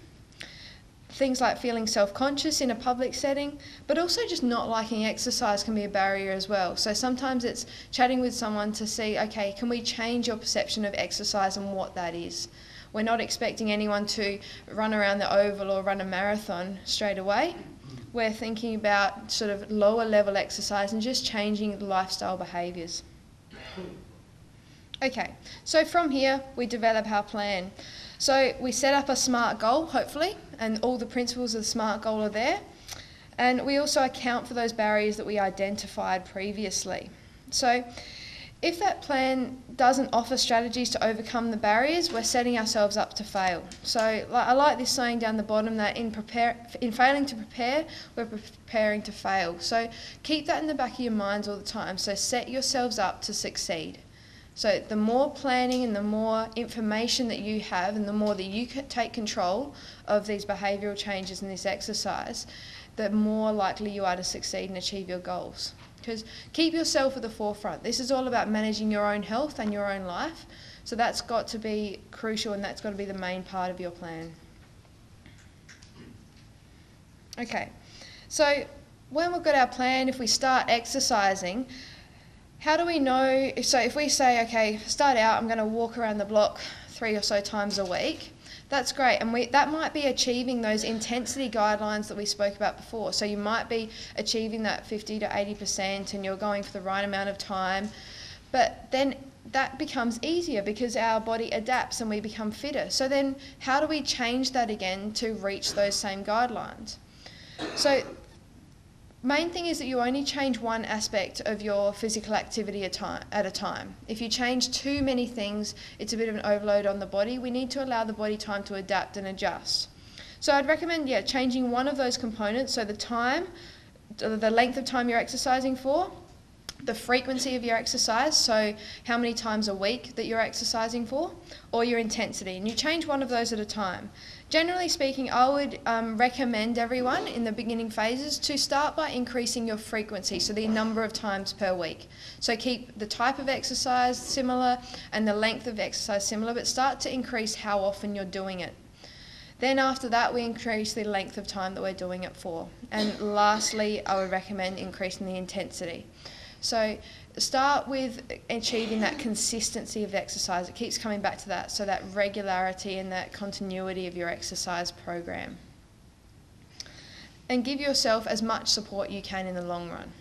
Things like feeling self-conscious in a public setting, but also just not liking exercise can be a barrier as well. So sometimes it's chatting with someone to see, okay, can we change your perception of exercise and what that is? We're not expecting anyone to run around the oval or run a marathon straight away. We're thinking about sort of lower level exercise and just changing lifestyle behaviours. Okay, so from here we develop our plan. So we set up a SMART goal, hopefully, and all the principles of the SMART goal are there. And we also account for those barriers that we identified previously. So if that plan doesn't offer strategies to overcome the barriers, we're setting ourselves up to fail. So I like this saying down the bottom that in failing to prepare, we're preparing to fail. So keep that in the back of your minds all the time. So set yourselves up to succeed. So the more planning and the more information that you have and the more that you can take control of these behavioural changes in this exercise, the more likely you are to succeed and achieve your goals. Because keep yourself at the forefront. This is all about managing your own health and your own life. So that's got to be crucial and that's got to be the main part of your plan. Okay, so when we've got our plan, if we start exercising, how do we know, so if we say, okay, start out, I'm going to walk around the block 3 or so times a week, that's great. And that might be achieving those intensity guidelines that we spoke about before. So you might be achieving that 50 to 80% and you're going for the right amount of time. But then that becomes easier because our body adapts and we become fitter. So then how do we change that again to reach those same guidelines? So main thing is that you only change one aspect of your physical activity at a time. If you change too many things, it's a bit of an overload on the body. We need to allow the body time to adapt and adjust. So I'd recommend, changing one of those components. So the time, the length of time you're exercising for, the frequency of your exercise, so how many times a week that you're exercising for, or your intensity. And you change one of those at a time. Generally speaking, I would recommend everyone in the beginning phases to start by increasing your frequency, so the number of times per week. So keep the type of exercise similar and the length of exercise similar, but start to increase how often you're doing it. Then after that, we increase the length of time that we're doing it for. And lastly, I would recommend increasing the intensity. So start with achieving that consistency of exercise. It keeps coming back to that, so that regularity and that continuity of your exercise program. And give yourself as much support you can in the long run.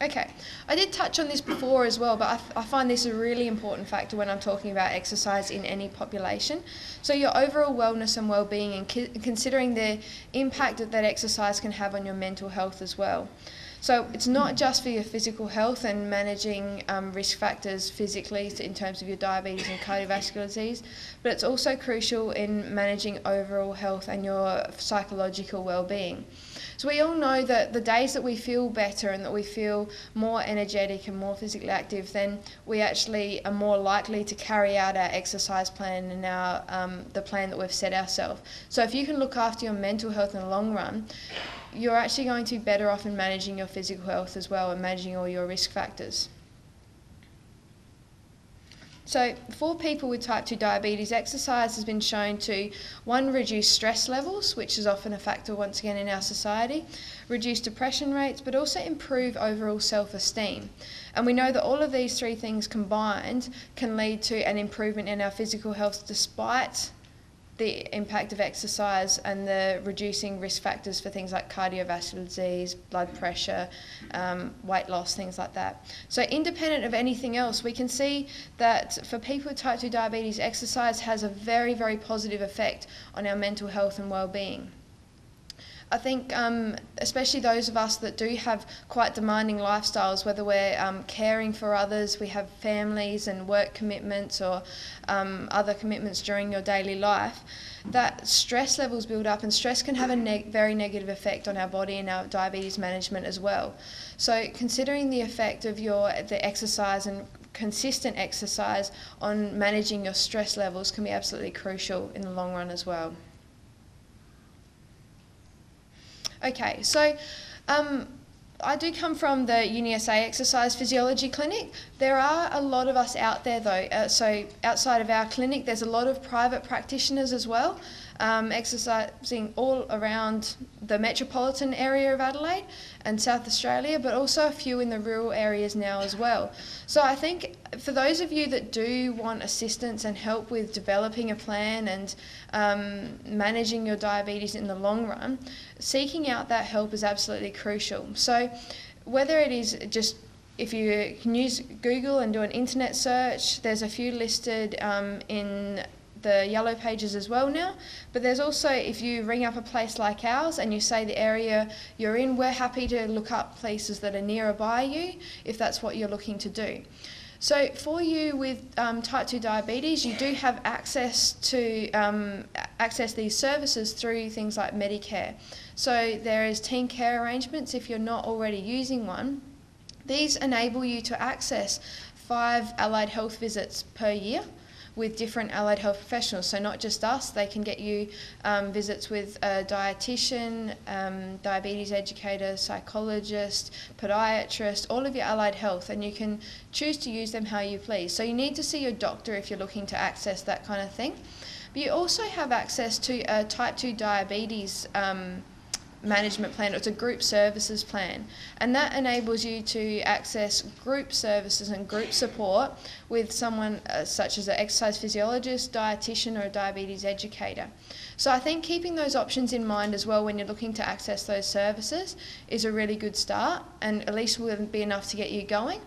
Okay, I did touch on this before as well, but I find this a really important factor when I'm talking about exercise in any population. So your overall wellness and well-being, and considering the impact that exercise can have on your mental health as well. So it's not just for your physical health and managing risk factors physically in terms of your diabetes and cardiovascular disease, but it's also crucial in managing overall health and your psychological well-being. So we all know that the days that we feel better and that we feel more energetic and more physically active, then we actually are more likely to carry out our exercise plan and our the plan that we've set ourselves. So if you can look after your mental health in the long run, you're actually going to be better off in managing your physical health as well and managing all your risk factors. So for people with type 2 diabetes, exercise has been shown to, one, reduce stress levels, which is often a factor once again in our society, reduce depression rates, but also improve overall self-esteem. And we know that all of these three things combined can lead to an improvement in our physical health despite the impact of exercise and the reducing risk factors for things like cardiovascular disease, blood pressure, weight loss, things like that. So independent of anything else, we can see that for people with type 2 diabetes, exercise has a very, very positive effect on our mental health and well-being. I think especially those of us that do have quite demanding lifestyles, whether we're caring for others, we have families and work commitments or other commitments during your daily life, that stress levels build up, and stress can have a very negative effect on our body and our diabetes management as well. So considering the effect of the exercise and consistent exercise on managing your stress levels can be absolutely crucial in the long run as well. Okay, so I do come from the UniSA Exercise Physiology Clinic. There are a lot of us out there though, so outside of our clinic there's a lot of private practitioners as well, exercising all around the metropolitan area of Adelaide and South Australia, but also a few in the rural areas now as well. So I think for those of you that do want assistance and help with developing a plan and managing your diabetes in the long run, seeking out that help is absolutely crucial. So whether it is just, if you can use Google and do an internet search, there's a few listed in the yellow pages as well now, but there's also, if you ring up a place like ours and you say the area you're in, we're happy to look up places that are nearby you if that's what you're looking to do. So for you with type 2 diabetes, you do have access to access these services through things like Medicare. So there is team care arrangements if you're not already using one. These enable you to access 5 allied health visits per year with different allied health professionals. So not just us, they can get you visits with a dietitian, diabetes educator, psychologist, podiatrist, all of your allied health, and you can choose to use them how you please. So you need to see your doctor if you're looking to access that kind of thing. But you also have access to a type 2 diabetes management plan. It's a group services plan, and that enables you to access group services and group support with someone such as an exercise physiologist, dietitian or a diabetes educator. So I think keeping those options in mind as well when you're looking to access those services is a really good start, and at least will be enough to get you going.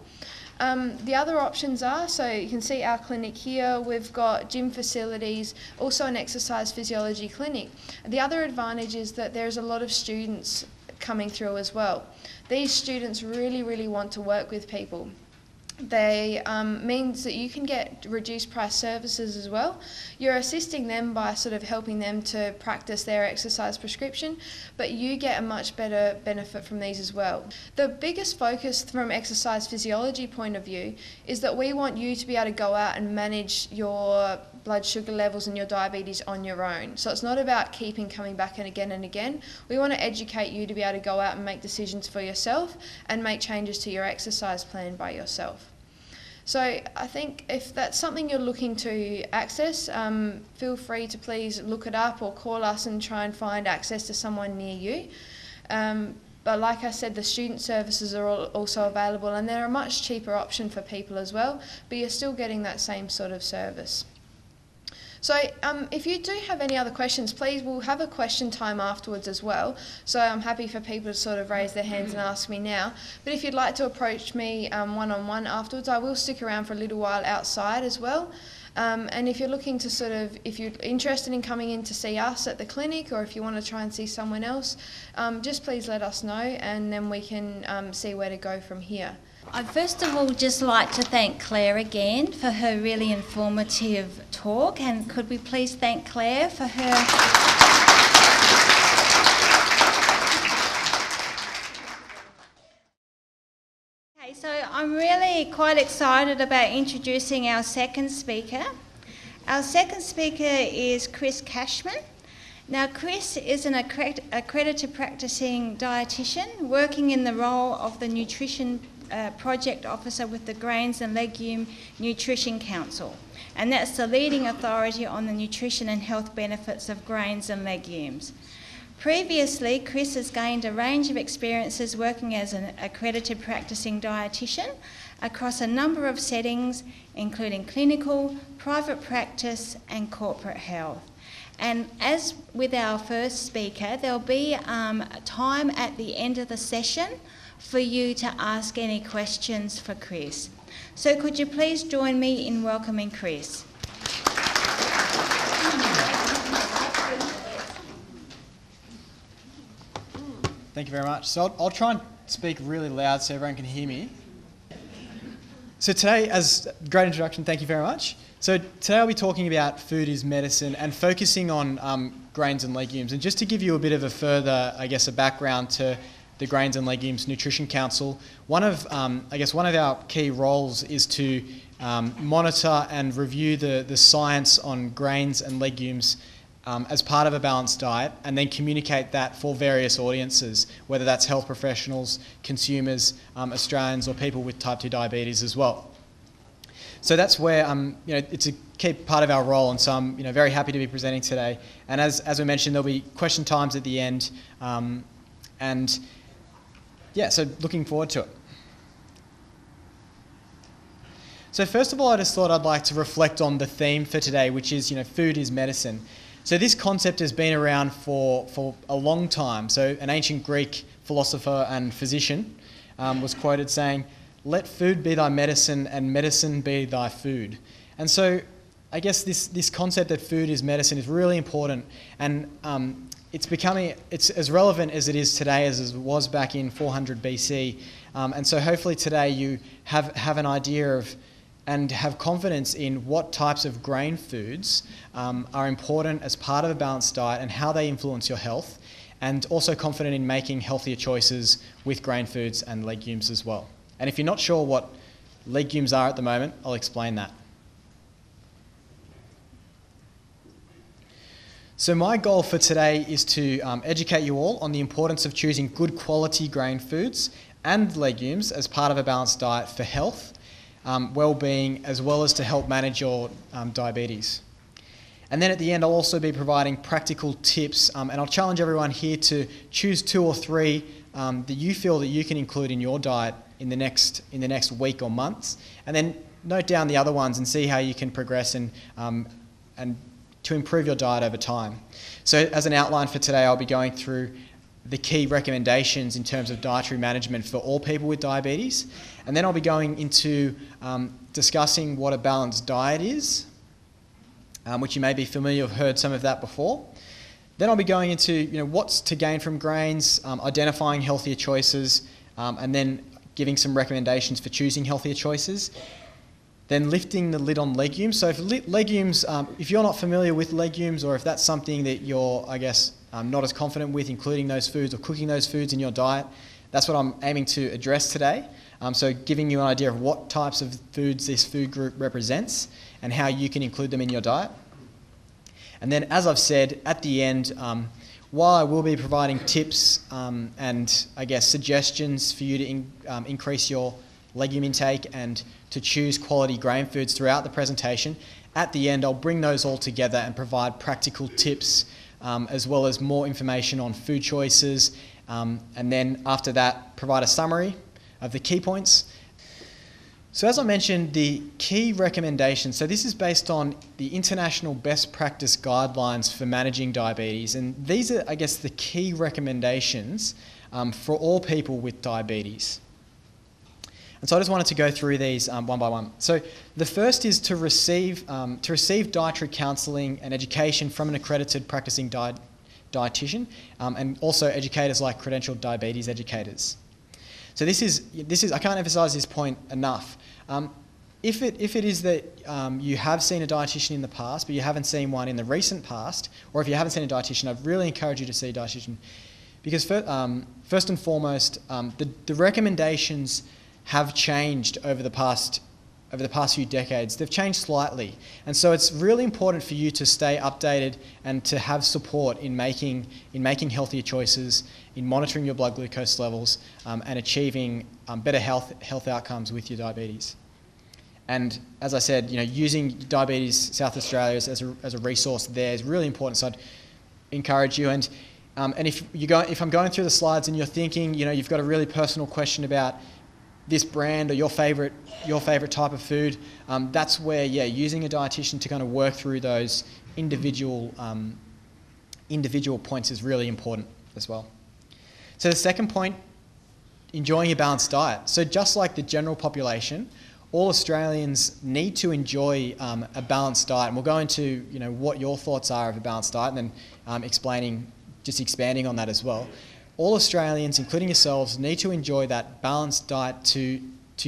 The other options are, so you can see our clinic here, we've got gym facilities, also an exercise physiology clinic. The other advantage is that there's a lot of students coming through as well. These students really, really want to work with people. They means that you can get reduced price services as well. You're assisting them by sort of helping them to practice their exercise prescription, but you get a much better benefit from these as well. The biggest focus from exercise physiology point of view is that we want you to be able to go out and manage your blood sugar levels and your diabetes on your own. So it's not about keeping coming back and again. We want to educate you to be able to go out and make decisions for yourself and make changes to your exercise plan by yourself. So I think if that's something you're looking to access, feel free to please look it up or call us and try and find access to someone near you. But like I said, the student services are also available, and they're a much cheaper option for people as well, but you're still getting that same sort of service. So if you do have any other questions, please, we'll have a question time afterwards as well. So I'm happy for people to sort of raise their hands and ask me now. But if you'd like to approach me one-on-one afterwards, I will stick around for a little while outside as well. And if you're looking to sort of, if you're interested in coming in to see us at the clinic, or if you want to try and see someone else, just please let us know, and then we can see where to go from here. I'd first of all just like to thank Claire again for her really informative talk, and could we please thank Claire for her... Okay, so I'm really quite excited about introducing our second speaker. Our second speaker is Chris Cashman. Now, Chris is an accredited practising dietitian working in the role of the Nutrition a project officer with the Grains and Legume Nutrition Council, and that's the leading authority on the nutrition and health benefits of grains and legumes. Previously, Chris has gained a range of experiences working as an accredited practicing dietitian across a number of settings, including clinical, private practice and corporate health. And as with our first speaker, there'll be time at the end of the session for you to ask any questions for Chris. So could you please join me in welcoming Chris? Thank you very much. So I'll try and speak really loud so everyone can hear me. So today, as a great introduction, thank you very much. So today I'll be talking about food is medicine and focusing on grains and legumes. And just to give you a bit of a further, I guess, a background to the Grains and Legumes Nutrition Council, one of our key roles is to monitor and review the science on grains and legumes as part of a balanced diet, and then communicate that for various audiences, whether that's health professionals, consumers, Australians, or people with type 2 diabetes as well. So that's where it's a key part of our role, and so I'm very happy to be presenting today. And as we mentioned, there'll be question times at the end, and yeah, so looking forward to it. So first of all, I just thought I'd like to reflect on the theme for today, which is food is medicine. So this concept has been around for a long time. So an ancient Greek philosopher and physician was quoted saying, "Let food be thy medicine and medicine be thy food." And so I guess this concept that food is medicine is really important, and it's as relevant as it is today as it was back in 400 BC. And so hopefully today you have an idea of and have confidence in what types of grain foods are important as part of a balanced diet and how they influence your health, and also confident in making healthier choices with grain foods and legumes as well. And if you're not sure what legumes are at the moment, I'll explain that. So my goal for today is to educate you all on the importance of choosing good quality grain foods and legumes as part of a balanced diet for health, well-being, as well as to help manage your diabetes. And then at the end, I'll also be providing practical tips, and I'll challenge everyone here to choose 2 or 3 that you feel that you can include in your diet in the next week or months, and then note down the other ones and see how you can progress and to improve your diet over time. So as an outline for today, I'll be going through the key recommendations in terms of dietary management for all people with diabetes, and then I'll be going into discussing what a balanced diet is, which you may be familiar with, heard some of that before. Then I'll be going into what's to gain from grains, identifying healthier choices, and then giving some recommendations for choosing healthier choices. Then lifting the lid on legumes. So if legumes, if you're not familiar with legumes, or if that's something that you're, not as confident with including those foods or cooking those foods in your diet, that's what I'm aiming to address today. So giving you an idea of what types of foods this food group represents and how you can include them in your diet. And then, as I've said, at the end, while I will be providing tips and suggestions for you to increase your legume intake and to choose quality grain foods throughout the presentation, at the end I'll bring those all together and provide practical tips as well as more information on food choices, and then after that provide a summary of the key points. So as I mentioned, the key recommendations, so this is based on the international best practice guidelines for managing diabetes, and these are the key recommendations for all people with diabetes. And so I just wanted to go through these one by one. So the first is to receive dietary counselling and education from an accredited practicing dietitian, and also educators like credentialed diabetes educators. So this is I can't emphasise this point enough. If it is that you have seen a dietitian in the past, but you haven't seen one in the recent past, or if you haven't seen a dietitian, I'd really encourage you to see a dietitian, because first and foremost, the recommendations have changed over the past over the past few decades, they've changed slightly. And so it's really important for you to stay updated and to have support in making healthier choices, in monitoring your blood glucose levels, and achieving better health outcomes with your diabetes. And as I said, using Diabetes South Australia as a resource there is really important. So I'd encourage you. And if I'm going through the slides and you're thinking, you've got a really personal question about this brand or your favourite type of food, that's where, using a dietitian to kind of work through those individual points is really important as well. So the second point, enjoying a balanced diet. So just like the general population, all Australians need to enjoy a balanced diet. And we'll go into what your thoughts are of a balanced diet, and then expanding on that as well. All Australians, including yourselves, need to enjoy that balanced diet to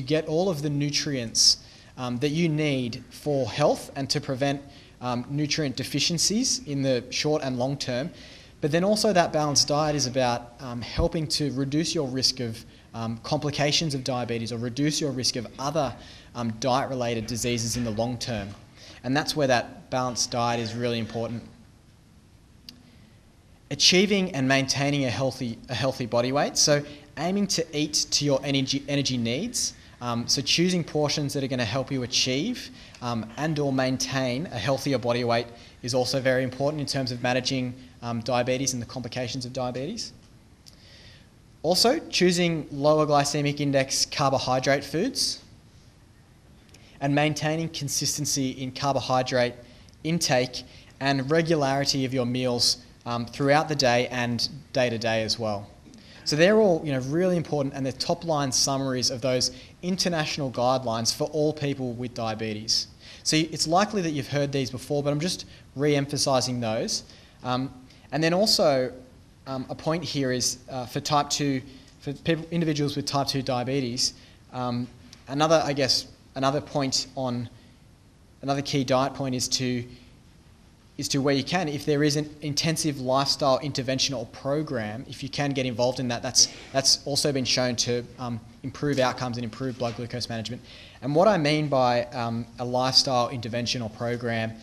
get all of the nutrients that you need for health and to prevent nutrient deficiencies in the short and long term. But then also that balanced diet is about helping to reduce your risk of complications of diabetes or reduce your risk of other diet-related diseases in the long term. And that's where that balanced diet is really important. Achieving and maintaining a healthy body weight, so aiming to eat to your energy needs, so choosing portions that are going to help you achieve and or maintain a healthier body weight is also very important in terms of managing diabetes and the complications of diabetes. Also, choosing lower glycemic index carbohydrate foods and maintaining consistency in carbohydrate intake and regularity of your meals throughout the day and day to day as well. So they're all really important, and they're top line summaries of those international guidelines for all people with diabetes. So it's likely that you've heard these before, but I'm just re-emphasising those. And then also a point here is for individuals with type 2 diabetes, another key diet point is to where you can, if there is an intensive lifestyle intervention or program, if you can get involved in that, that's also been shown to improve outcomes and improve blood glucose management. And what I mean by a lifestyle intervention or program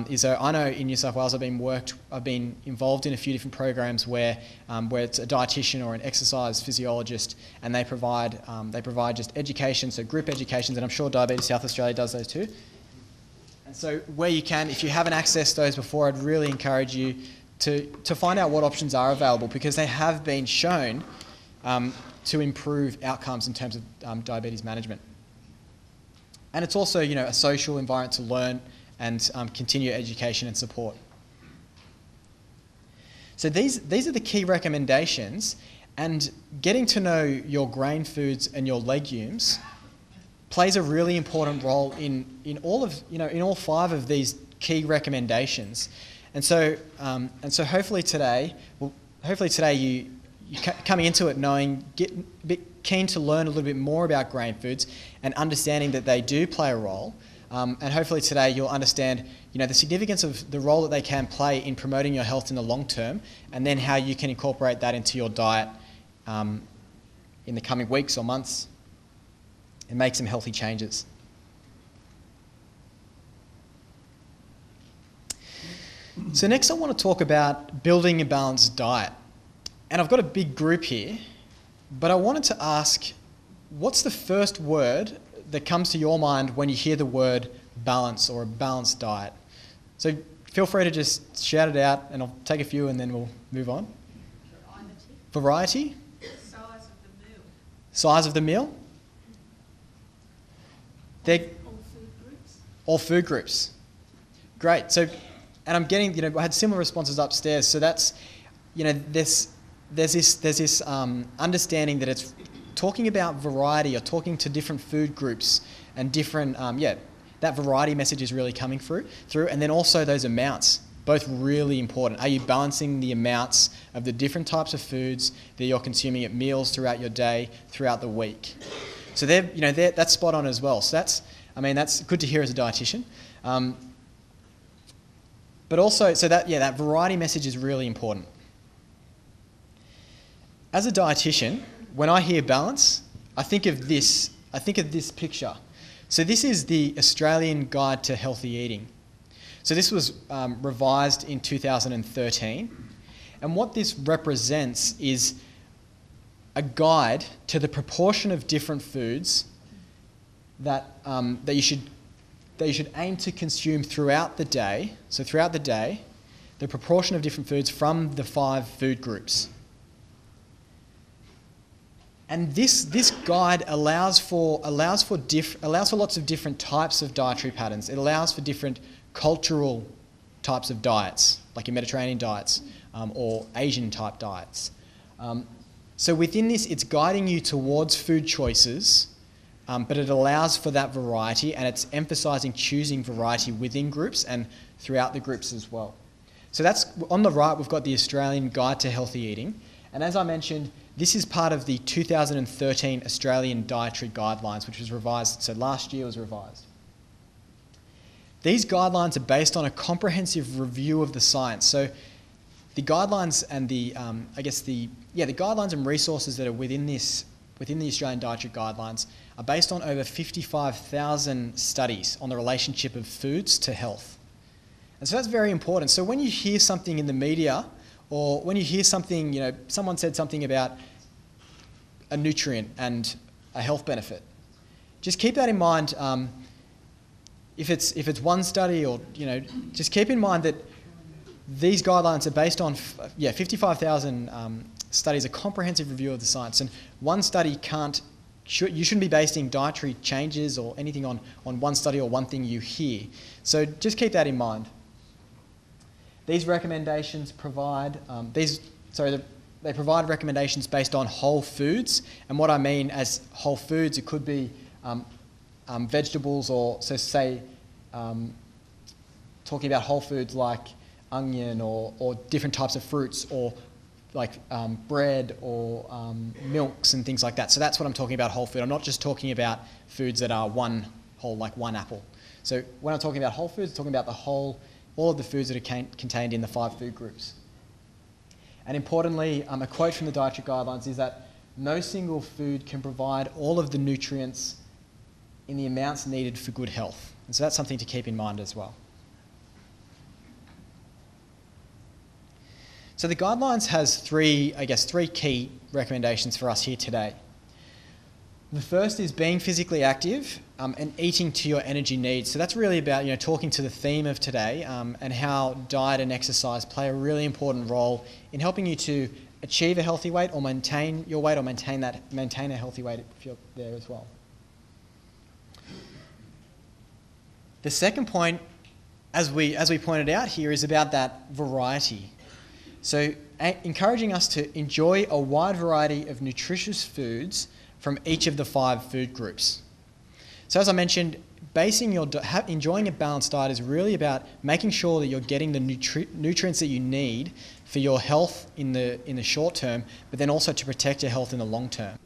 is, I know in New South Wales I've been involved in a few different programs where it's a dietitian or an exercise physiologist, and they provide just education, so group educations, and I'm sure Diabetes South Australia does those too. And so where you can, if you haven't accessed those before, I'd really encourage you to find out what options are available, because they have been shown to improve outcomes in terms of diabetes management. And it's also a social environment to learn and continue education and support. So these are the key recommendations, and getting to know your grain foods and your legumes plays a really important role in all 5 of these key recommendations. And so hopefully today you coming into it knowing, get a bit keen to learn a little bit more about grain foods and understanding that they do play a role. And hopefully today you'll understand the significance of the role that they can play in promoting your health in the long term, and then how you can incorporate that into your diet in the coming weeks or months and make some healthy changes. So next I want to talk about building a balanced diet. And I've got a big group here, but I wanted to ask, what's the first word that comes to your mind when you hear the word balance or a balanced diet? So feel free to just shout it out, and I'll take a few and then we'll move on. Variety? Size of the meal. Size of the meal? They're All food groups. all food groups. Great. So, and I'm getting, I had similar responses upstairs. So that's, there's this understanding that it's talking about variety or talking to different food groups and different, that variety message is really coming through. And then also those amounts, both really important. Are you balancing the amounts of the different types of foods that you're consuming at meals throughout your day, throughout the week? So that's spot on as well. So that's good to hear as a dietitian. But also, that variety message is really important. As a dietitian, when I hear balance, I think of this picture. So this is the Australian Guide to Healthy Eating. So this was revised in 2013, and what this represents is a guide to the proportion of different foods that you should aim to consume throughout the day. So throughout the day, the proportion of different foods from the 5 food groups. And this guide allows for lots of different types of dietary patterns. It allows for different cultural types of diets, like your Mediterranean diets or Asian type diets. So within this, it's guiding you towards food choices, but it allows for that variety, and it's emphasising choosing variety within groups and throughout the groups as well. So that's on the right, we've got the Australian Guide to Healthy Eating, and as I mentioned, this is part of the 2013 Australian Dietary Guidelines, which was revised, so last year was revised. These guidelines are based on a comprehensive review of the science. So the guidelines and the guidelines and resources that are within the Australian Dietary Guidelines are based on over 55,000 studies on the relationship of foods to health. And so that's very important. So when you hear something in the media, or when you hear something, someone said something about a nutrient and a health benefit, just keep that in mind. If it's one study, or just keep in mind that these guidelines are based on 55,000 studies, a comprehensive review of the science, and one study you shouldn't be basing dietary changes or anything on one study or one thing you hear. So just keep that in mind. These recommendations provide they provide recommendations based on whole foods, and what I mean as whole foods, it could be vegetables, or so say talking about whole foods like onion or different types of fruits, or like bread or milks and things like that. So that's what I'm talking about, whole food. I'm not just talking about foods that are one whole, like one apple. So when I'm talking about whole foods, I'm talking about all of the foods that are contained in the 5 food groups. And importantly, a quote from the Dietary Guidelines is that no single food can provide all of the nutrients in the amounts needed for good health. And so that's something to keep in mind as well. So the guidelines has three key recommendations for us here today. The first is being physically active and eating to your energy needs. So that's really about talking to the theme of today and how diet and exercise play a really important role in helping you to achieve a healthy weight or maintain your weight, or maintain a healthy weight if you're there as well. The second point, as we pointed out here, is about that variety. So encouraging us to enjoy a wide variety of nutritious foods from each of the 5 food groups. So as I mentioned, enjoying a balanced diet is really about making sure that you're getting the nutrients that you need for your health in the short term, but then also to protect your health in the long term.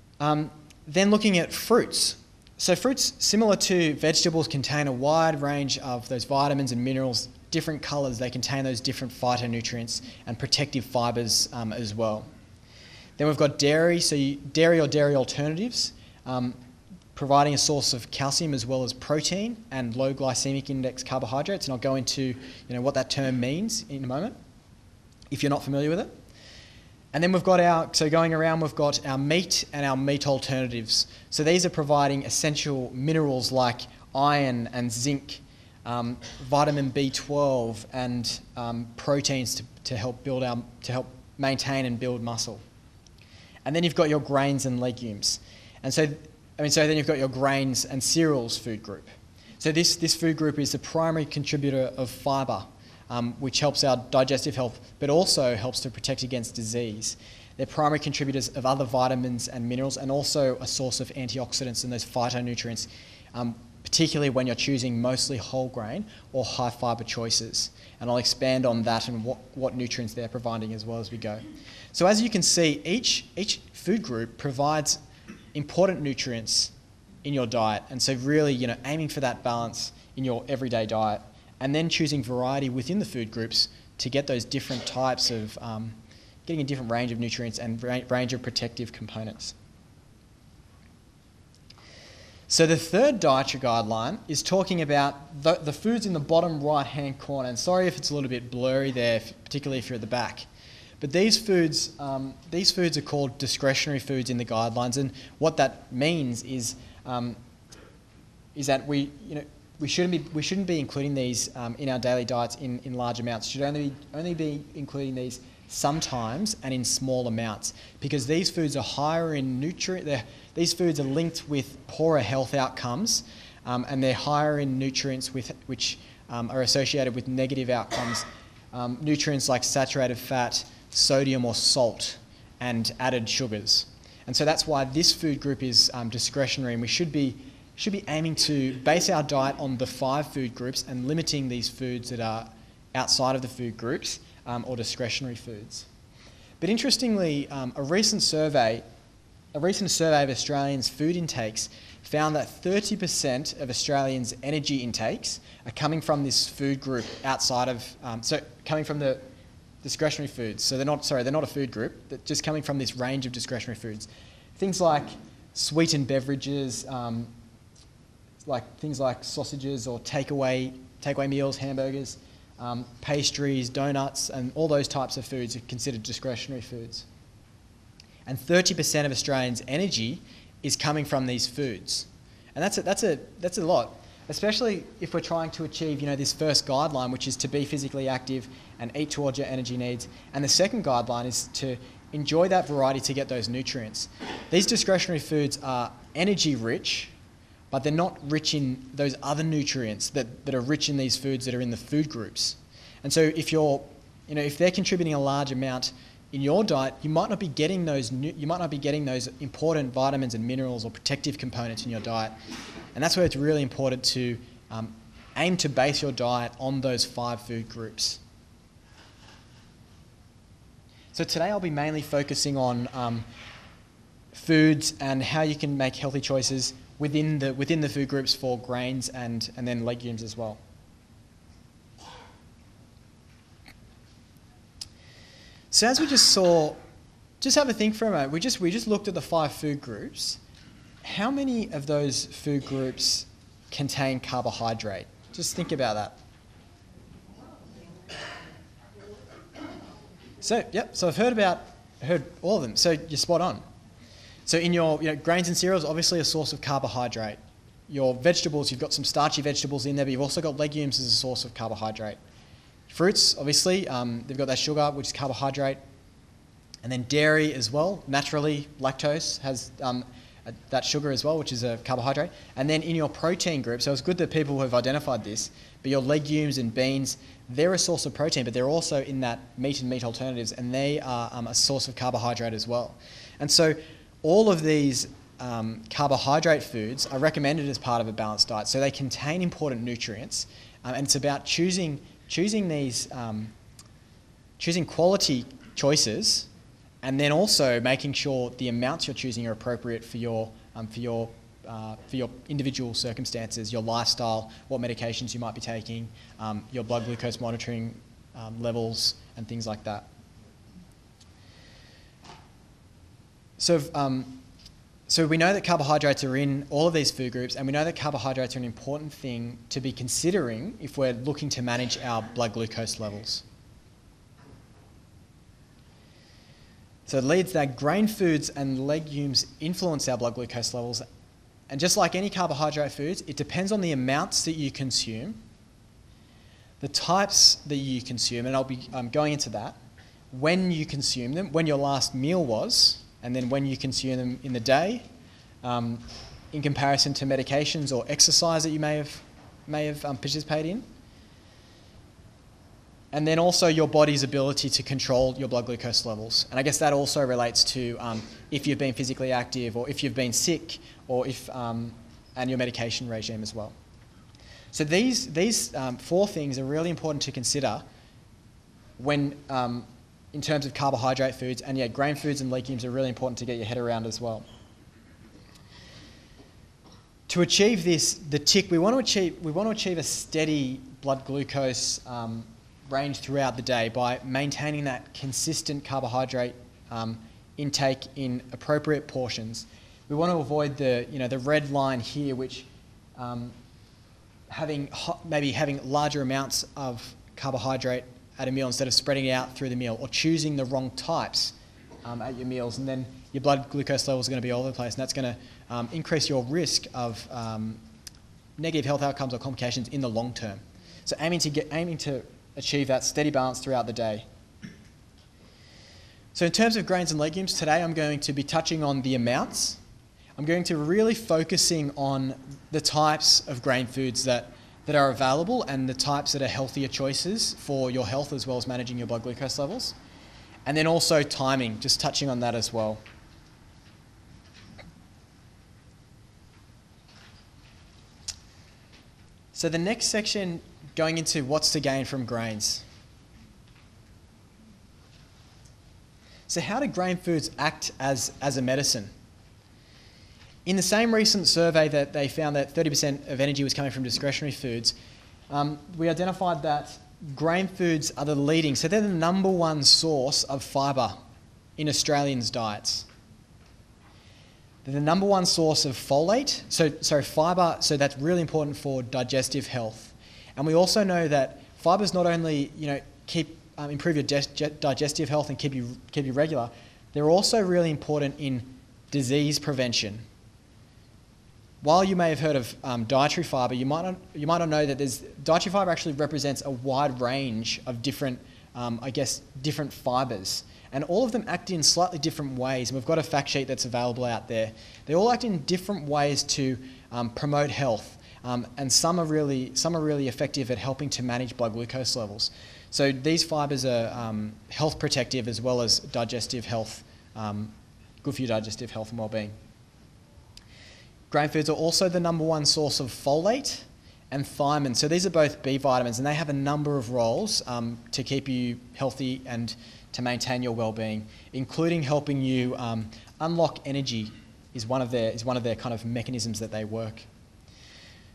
Then looking at fruits. So fruits, similar to vegetables, contain a wide range of those vitamins and minerals, different colours. They contain those different phytonutrients and protective fibres as well. Then we've got dairy, so dairy or dairy alternatives, providing a source of calcium as well as protein and low glycemic index carbohydrates, and I'll go into what that term means in a moment, if you're not familiar with it. And then we've got we've got our meat and our meat alternatives. So these are providing essential minerals like iron and zinc, vitamin B12 and proteins to help maintain and build muscle. And then you've got your grains and legumes. And so then you've got your grains and cereals food group. So this food group is the primary contributor of fibre, which helps our digestive health, but also helps to protect against disease. They're primary contributors of other vitamins and minerals, and also a source of antioxidants and those phytonutrients, particularly when you're choosing mostly whole grain or high fibre choices. And I'll expand on that and what nutrients they're providing as well as we go. So as you can see, each food group provides important nutrients in your diet, and so really aiming for that balance in your everyday diet, and then choosing variety within the food groups to get those different types of, getting a different range of nutrients and range of protective components. So the third dietary guideline is talking about the foods in the bottom right-hand corner. And sorry if it's a little bit blurry there, particularly if you're at the back. But these foods are called discretionary foods in the guidelines, and what that means is that we shouldn't be including these in our daily diets in large amounts. Should only be including these sometimes and in small amounts, because these foods are higher in nutrient. These foods are linked with poorer health outcomes, and they're higher in nutrients which are associated with negative outcomes. Nutrients like saturated fat, sodium or salt, and added sugars. And so that's why this food group is discretionary, and we should be aiming to base our diet on the 5 food groups and limiting these foods that are outside of the food groups or discretionary foods. But interestingly, a recent survey of Australians' food intakes found that 30% of Australians' energy intakes are coming from this food group outside of, coming from the discretionary foods. So they're not a food group, they're just coming from this range of discretionary foods. Things like sweetened beverages, things like sausages or takeaway meals, hamburgers, pastries, donuts, and all those types of foods are considered discretionary foods. And 30% of Australians' energy is coming from these foods, and that's a lot, especially if we're trying to achieve this first guideline, which is to be physically active and eat towards your energy needs, and the second guideline is to enjoy that variety to get those nutrients. These discretionary foods are energy rich, but they're not rich in those other nutrients that are rich in these foods that are in the food groups. And so if they're contributing a large amount in your diet, you might not be getting those important vitamins and minerals or protective components in your diet. And that's where it's really important to aim to base your diet on those 5 food groups. So today I'll be mainly focusing on foods and how you can make healthy choices within the food groups for grains and then legumes as well. So as we just saw, just have a think for a moment. We just looked at the 5 food groups. How many of those food groups contain carbohydrate? Just think about that. So I've heard all of them. So you're spot on. So in your grains and cereals, obviously a source of carbohydrate. Your vegetables, you've got some starchy vegetables in there, but you've also got legumes as a source of carbohydrate. Fruits, obviously, they've got that sugar, which is carbohydrate. And then dairy as well, naturally, lactose has that sugar as well, which is a carbohydrate. And then in your protein group, so it's good that people have identified this, but your legumes and beans, they're a source of protein, but they're also in that meat and meat alternatives, and they are a source of carbohydrate as well. And so all of these carbohydrate foods are recommended as part of a balanced diet. So they contain important nutrients, and it's about choosing quality choices, and then also making sure the amounts you're choosing are appropriate for your individual circumstances, your lifestyle, what medications you might be taking, your blood glucose monitoring levels, and things like that. So we know that carbohydrates are in all of these food groups, and we know that carbohydrates are an important thing to be considering if we're looking to manage our blood glucose levels. So it leads that grain foods and legumes influence our blood glucose levels, and just like any carbohydrate foods, it depends on the amounts that you consume, the types that you consume, and I'll be going into that, when you consume them, when your last meal was, and then when you consume them in the day, in comparison to medications or exercise that you may have participated in, and then also your body's ability to control your blood glucose levels. And I guess that also relates to if you've been physically active, or if you've been sick, or if and your medication regime as well. So these 4 things are really important to consider when in terms of carbohydrate foods, and grain foods and legumes are really important to get your head around as well. To achieve this, we want to achieve a steady blood glucose range throughout the day by maintaining that consistent carbohydrate intake in appropriate portions. We want to avoid the red line here, which maybe having larger amounts of carbohydrate at a meal instead of spreading it out through the meal, or choosing the wrong types at your meals, and then your blood glucose levels are going to be all over the place, and that's going to increase your risk of negative health outcomes or complications in the long term. So aiming to achieve that steady balance throughout the day. So in terms of grains and legumes, today I'm going to be touching on the amounts. I'm going to really focusing on the types of grain foods that are available and the types that are healthier choices for your health as well as managing your blood glucose levels. And then also timing, just touching on that as well. So the next section, going into what's to gain from grains. So how do grain foods act as a medicine? In the same recent survey that they found that 30% of energy was coming from discretionary foods, we identified that grain foods are the leading, so they're the number one source of fibre in Australians' diets. They're the number one source of folate, so fibre, so that's really important for digestive health. And we also know that fibres not only improve your digestive health and keep you regular, they're also really important in disease prevention. While you may have heard of dietary fibre, you might not know that dietary fibre actually represents a wide range of different fibres, and all of them act in slightly different ways. And we've got a fact sheet that's available out there. They all act in different ways to promote health, and some are really effective at helping to manage blood glucose levels. So these fibres are health protective as well as digestive health, good for your digestive health and well-being. Grain foods are also the number one source of folate and thiamine. So these are both B vitamins, and they have a number of roles to keep you healthy and to maintain your well-being, including helping you unlock energy is one of their kind of mechanisms that they work.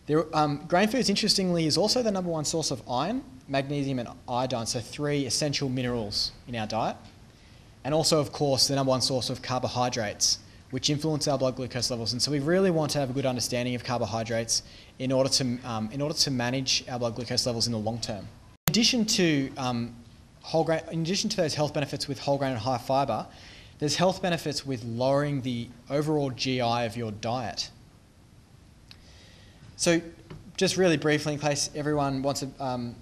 Grain foods, interestingly, is also the number one source of iron, magnesium and iodine, so 3 essential minerals in our diet. And also, of course, the number one source of carbohydrates, which influence our blood glucose levels. And so we really want to have a good understanding of carbohydrates in order to manage our blood glucose levels in the long term. In addition to those health benefits with whole grain and high fibre, there's health benefits with lowering the overall GI of your diet. So just really briefly, in case everyone wants a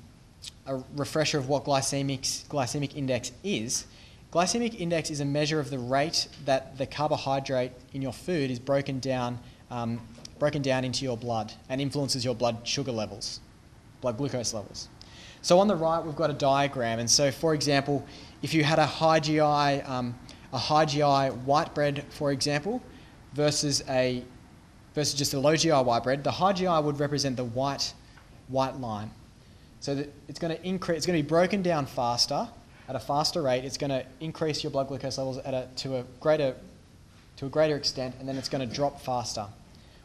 refresher of what glycemic index is, glycemic index is a measure of the rate that the carbohydrate in your food is broken down into your blood and influences your blood sugar levels, blood glucose levels. So on the right, we've got a diagram. And so, for example, if you had a high GI white bread, for example, versus just a low GI white bread, the high GI would represent the white line. So that it's going to increase. It's going to be broken down faster. At a faster rate, it's going to increase your blood glucose levels to a greater extent, and then it's going to drop faster.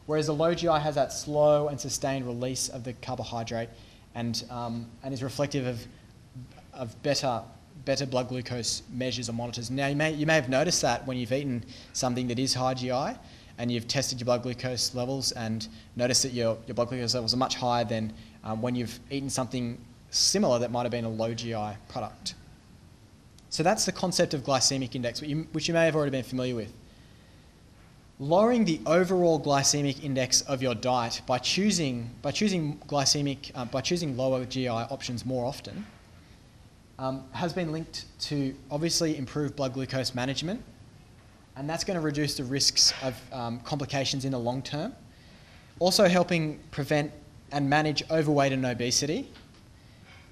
Whereas the low GI has that slow and sustained release of the carbohydrate, and is reflective of better blood glucose measures or monitors. Now, you may have noticed that when you've eaten something that is high GI, and you've tested your blood glucose levels and noticed that your blood glucose levels are much higher than when you've eaten something similar that might have been a low GI product. So that's the concept of glycemic index, which you may have already been familiar with. Lowering the overall glycemic index of your diet by choosing lower GI options more often has been linked to obviously improved blood glucose management, and that's going to reduce the risks of complications in the long term. Also helping prevent and manage overweight and obesity,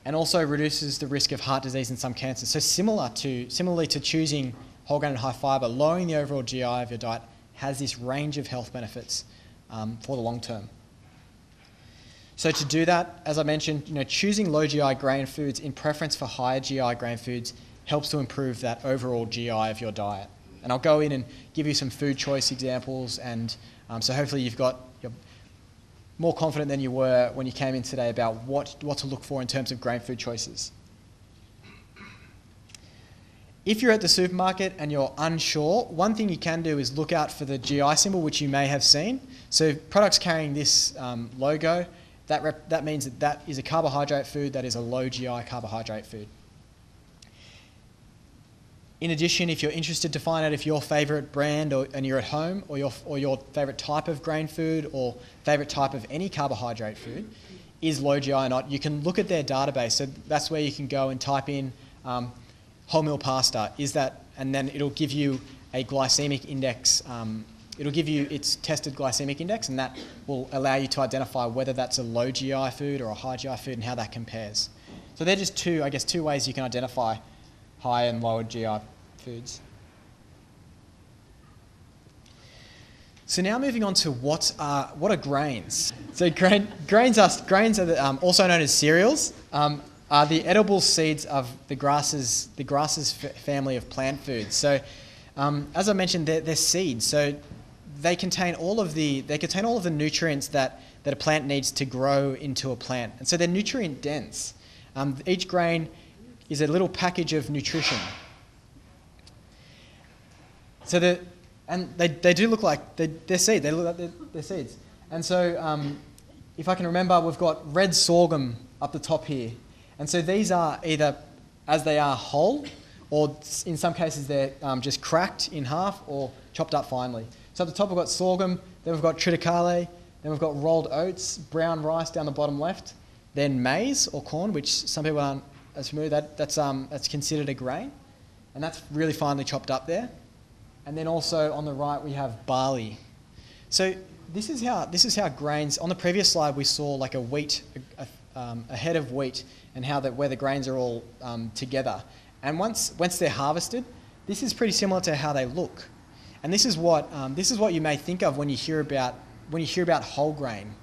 and also reduces the risk of heart disease and some cancers. So similarly to choosing whole grain and high fibre, lowering the overall GI of your diet has this range of health benefits for the long term. So to do that, as I mentioned, choosing low GI grain foods in preference for higher GI grain foods helps to improve that overall GI of your diet. And I'll go in and give you some food choice examples, and so hopefully you're more confident than you were when you came in today about what to look for in terms of grain food choices. If you're at the supermarket and you're unsure, one thing you can do is look out for the GI symbol, which you may have seen. So products carrying this logo, that means that is a carbohydrate food, that is a low GI carbohydrate food. In addition, if you're interested to find out if your favourite brand and you're at home, or your favourite type of grain food or favourite type of any carbohydrate food is low GI or not, you can look at their database. So that's where you can go and type in wholemeal pasta, and then it'll give you a glycemic index. It'll give you its tested glycemic index, and that will allow you to identify whether that's a low GI food or a high GI food and how that compares. So they're just two ways you can identify high and lower GI foods. So now moving on to what are grains? So grains are also known as cereals. Are the edible seeds of the grasses family of plant foods. So, as I mentioned, they're seeds. So they contain all of the nutrients that a plant needs to grow into a plant, and so they're nutrient dense. Each grain is a little package of nutrition. So they do look like they're seeds. They look like they're seeds. And so, if I can remember, we've got red sorghum up the top here. And so these are either as they are whole, or in some cases they're just cracked in half or chopped up finely. So at the top we've got sorghum, then we've got triticale, then we've got rolled oats, brown rice down the bottom left, then maize or corn, which some people aren't as familiar with. That's considered a grain, and that's really finely chopped up there. And then also on the right we have barley. So this is how grains. On the previous slide we saw like a head of wheat, and where the grains are all together. And once they're harvested, this is pretty similar to how they look. And this is what you may think of when you hear about whole grain.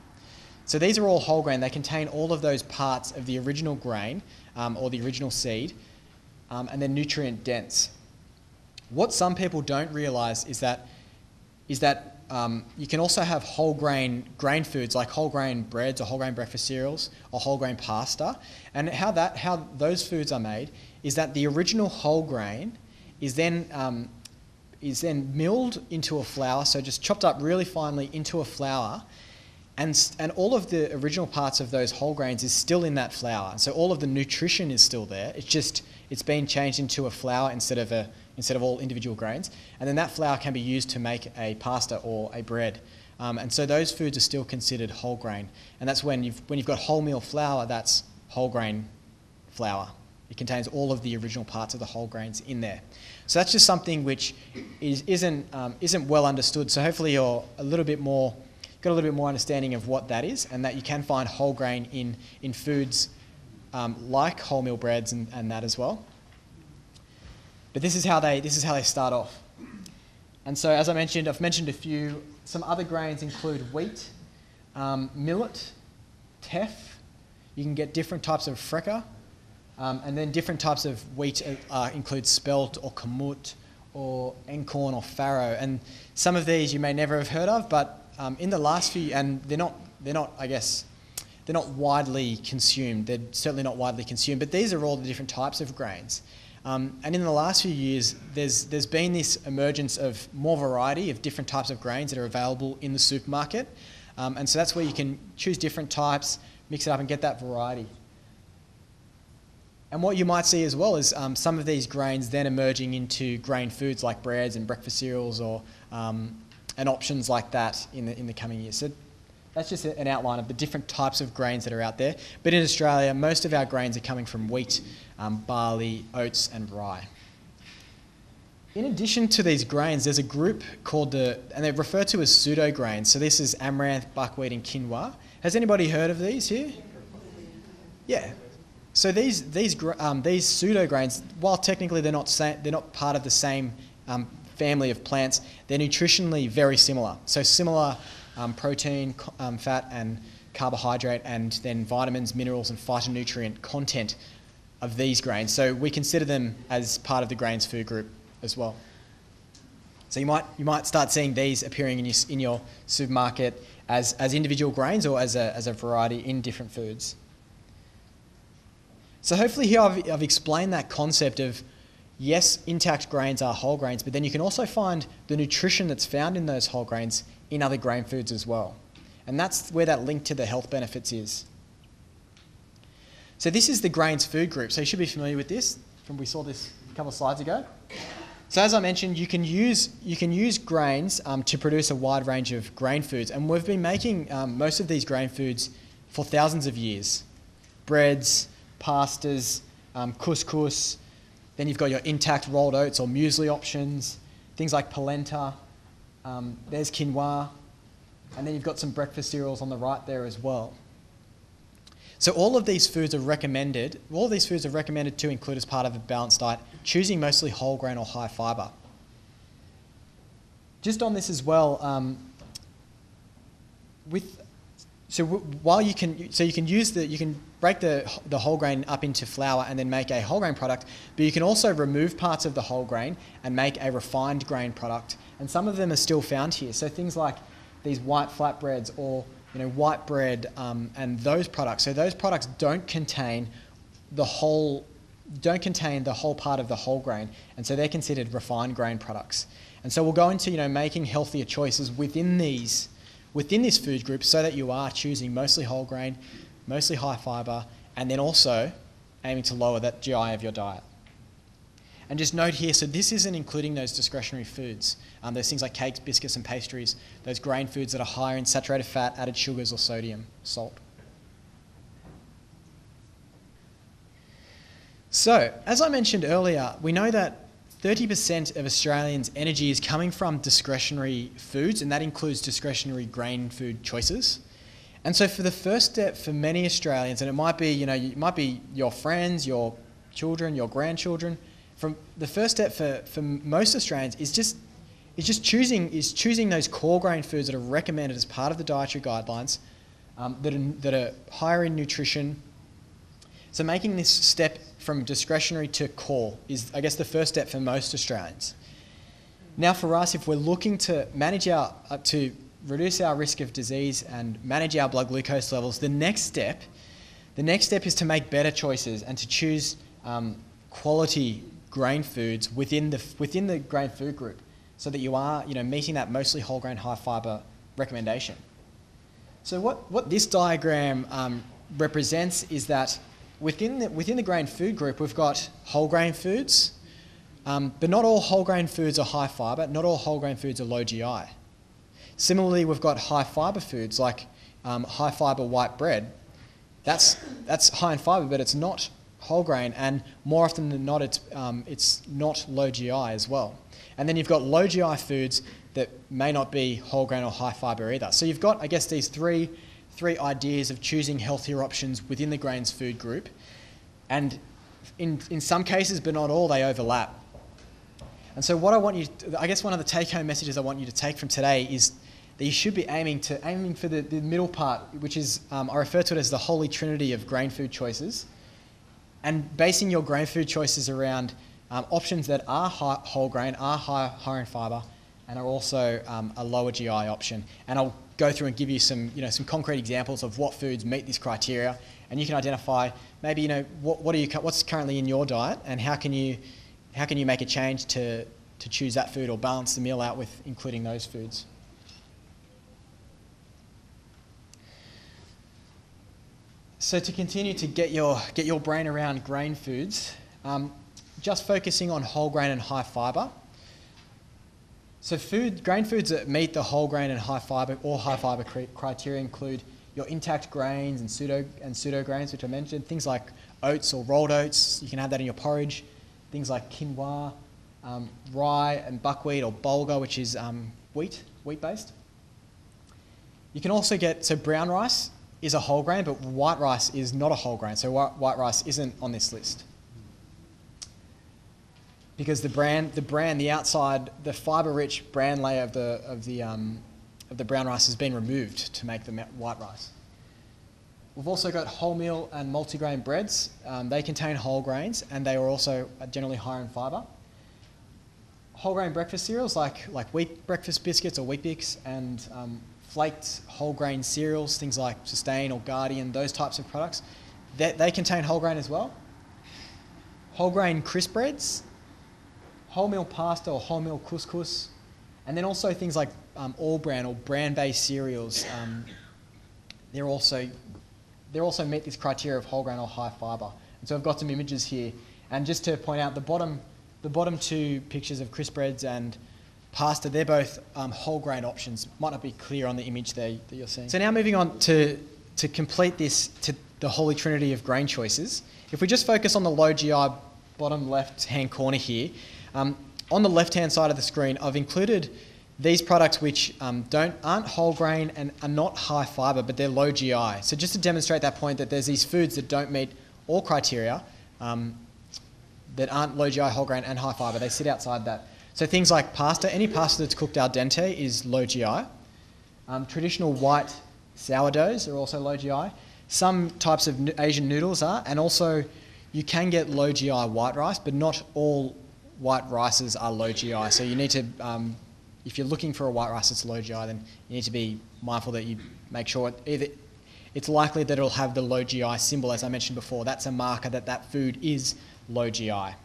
So these are all whole grain. They contain all of those parts of the original grain or the original seed, and they're nutrient dense. What some people don't realise is that you can also have whole grain foods like whole grain breads or whole grain breakfast cereals or whole grain pasta. And how those foods are made is that the original whole grain is then milled into a flour, so just chopped up really finely into a flour, and all of the original parts of those whole grains is still in that flour. So all of the nutrition is still there. It's been changed into a flour instead of all individual grains, and then that flour can be used to make a pasta or a bread. And so those foods are still considered whole grain, and that's when you've got wholemeal flour, that's whole grain flour. It contains all of the original parts of the whole grains in there. So that's just something which isn't well understood. So hopefully you're got a little bit more understanding of what that is, and that you can find whole grain in foods like wholemeal breads and that as well. But this is how they start off. And so, as I've mentioned a few. Some other grains include wheat, millet, teff. You can get different types of freekeh, and then different types of wheat include spelt or kamut or encorn or farro. And some of these you may never have heard of, but in the last few, and they're not widely consumed. They're certainly not widely consumed, but these are all the different types of grains. And in the last few years, there's been this emergence of more variety of different types of grains that are available in the supermarket. And so that's where you can choose different types, mix it up and get that variety. And what you might see as well is some of these grains then emerging into grain foods like breads and breakfast cereals or and options like that in the coming years. So that's just an outline of the different types of grains that are out there. But in Australia, most of our grains are coming from wheat, barley, oats and rye. In addition to these grains, there's a group called and they're referred to as pseudo grains. So this is amaranth, buckwheat and quinoa. Has anybody heard of these here? Yeah. So these pseudo grains, while technically they're not part of the same family of plants, they're nutritionally very similar. So similar protein, fat and carbohydrate, and then vitamins, minerals and phytonutrient content of these grains. So we consider them as part of the grains food group as well. So you might start seeing these appearing in your supermarket as individual grains or as a variety in different foods. So hopefully here I've explained that concept of yes, intact grains are whole grains, but then you can also find the nutrition that's found in those whole grains in other grain foods as well. And that's where that link to the health benefits is. So this is the grains food group. So you should be familiar with this. We saw this a couple of slides ago. So as I mentioned, you can use grains to produce a wide range of grain foods. And we've been making most of these grain foods for thousands of years. Breads, pastas, couscous. Then you've got your intact rolled oats or muesli options. Things like polenta. There's quinoa. And then you've got some breakfast cereals on the right there as well. So all of these foods are recommended to include as part of a balanced diet, choosing mostly whole grain or high fibre. Just on this as well, you can break the whole grain up into flour and then make a whole grain product, but you can also remove parts of the whole grain and make a refined grain product. And some of them are still found here. So things like these white flatbreads or white bread and those products. So those products don't contain the whole part of the whole grain, and so they're considered refined grain products. And so we'll go into making healthier choices within this food group, so that you are choosing mostly whole grain, mostly high fibre, and then also aiming to lower that GI of your diet. And just note here, so this isn't including those discretionary foods. There's things like cakes, biscuits and pastries, those grain foods that are higher in saturated fat, added sugars or sodium, salt. So, as I mentioned earlier, we know that 30% of Australians' energy is coming from discretionary foods, and that includes discretionary grain food choices. And so for the first step for many Australians, and it might be, it might be your friends, your children, your grandchildren, the first step for most Australians is choosing those core grain foods that are recommended as part of the dietary guidelines, that are higher in nutrition. So making this step from discretionary to core is, I guess, the first step for most Australians. Now for us, if we're looking to to reduce our risk of disease and manage our blood glucose levels, the next step is to make better choices and to choose quality grain foods within the grain food group, so that you are meeting that mostly whole grain, high fibre recommendation. So what this diagram represents is that within the grain food group, we've got whole grain foods, but not all whole grain foods are high fibre. Not all whole grain foods are low GI. Similarly, we've got high fibre foods like high fibre white bread. That's high in fibre, but it's not whole grain, and more often than not, it's not low GI as well. And then you've got low GI foods that may not be whole grain or high fibre either. So you've got, I guess, these three ideas of choosing healthier options within the grains food group, and in some cases, but not all, they overlap. And so what I want you to, I guess one of the take-home messages I want you to take from today is that you should be aiming for the middle part, which is, I refer to it as the holy trinity of grain food choices, and basing your grain food choices around options that are whole grain, are higher in fibre, and are also a lower GI option. And I'll go through and give you some concrete examples of what foods meet this criteria, and you can identify maybe what's currently in your diet, and how can you make a change to choose that food or balance the meal out with including those foods. So to continue to get your brain around grain foods, just focusing on whole grain and high fibre. So grain foods that meet the whole grain and high fibre or high fibre criteria include your intact grains and pseudo grains, which I mentioned, things like oats or rolled oats. You can have that in your porridge. Things like quinoa, rye and buckwheat or bulgur, which is wheat-based. You can also get, so brown rice is a whole grain, but white rice is not a whole grain, so white rice isn't on this list. Because the outside, the fibre-rich bran layer of the brown rice has been removed to make the white rice. We've also got wholemeal and multigrain breads. They contain whole grains, and they are also generally higher in fibre. Whole grain breakfast cereals like wheat breakfast biscuits or Wheat Bix, and flaked whole grain cereals, things like Sustain or Guardian, those types of products, they contain whole grain as well. Whole grain crisp breads, wholemeal pasta or wholemeal couscous, and then also things like all bran or bran-based cereals. They also meet this criteria of whole grain or high fibre. And so I've got some images here, and just to point out, the bottom two pictures of crisp breads and pasta, they're both whole grain options. Might not be clear on the image there that you're seeing. So now moving on to complete this, to the holy trinity of grain choices. If we just focus on the low GI bottom left-hand corner here, on the left-hand side of the screen, I've included these products which aren't whole grain and are not high fibre, but they're low GI. So just to demonstrate that point that there's these foods that don't meet all criteria, that aren't low GI, whole grain and high fibre, they sit outside that. So things like pasta, any pasta that's cooked al dente is low GI. Traditional white sourdoughs are also low GI. Some types of Asian noodles are, and also you can get low GI white rice, but not all white rices are low GI. So you need to, if you're looking for a white rice that's low GI, then you need to be mindful that you make sure either it's likely that it'll have the low GI symbol, as I mentioned before. That's a marker that that food is low GI.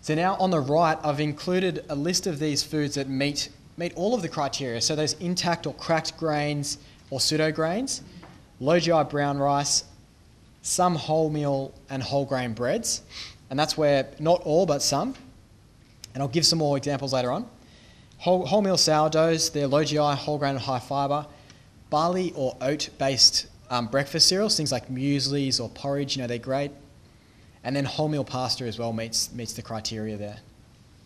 So now on the right, I've included a list of these foods that meet all of the criteria. So those intact or cracked grains or pseudo grains, low GI brown rice, some wholemeal and whole grain breads, and that's where not all but some, and I'll give some more examples later on. Wholemeal sourdoughs, they're low GI, whole grain and high fibre. Barley or oat-based breakfast cereals, things like mueslis or porridge, they're great. And then wholemeal pasta as well meets the criteria there.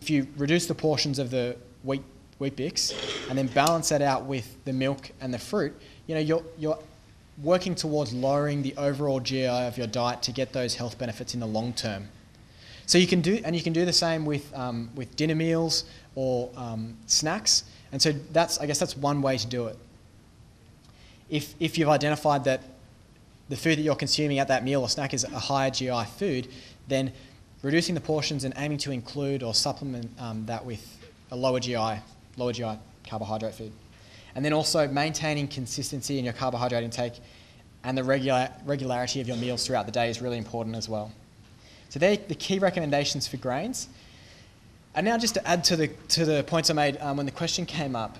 If you reduce the portions of the wheat bix and then balance that out with the milk and the fruit, you're working towards lowering the overall GI of your diet to get those health benefits in the long term. So you can do the same with dinner meals or snacks. And so I guess that's one way to do it. If you've identified that the food that you're consuming at that meal or snack is a higher GI food, then reducing the portions and aiming to include or supplement that with a lower GI carbohydrate food. And then also maintaining consistency in your carbohydrate intake and the regularity of your meals throughout the day is really important as well. So they're the key recommendations for grains. And now just to add to the points I made when the question came up,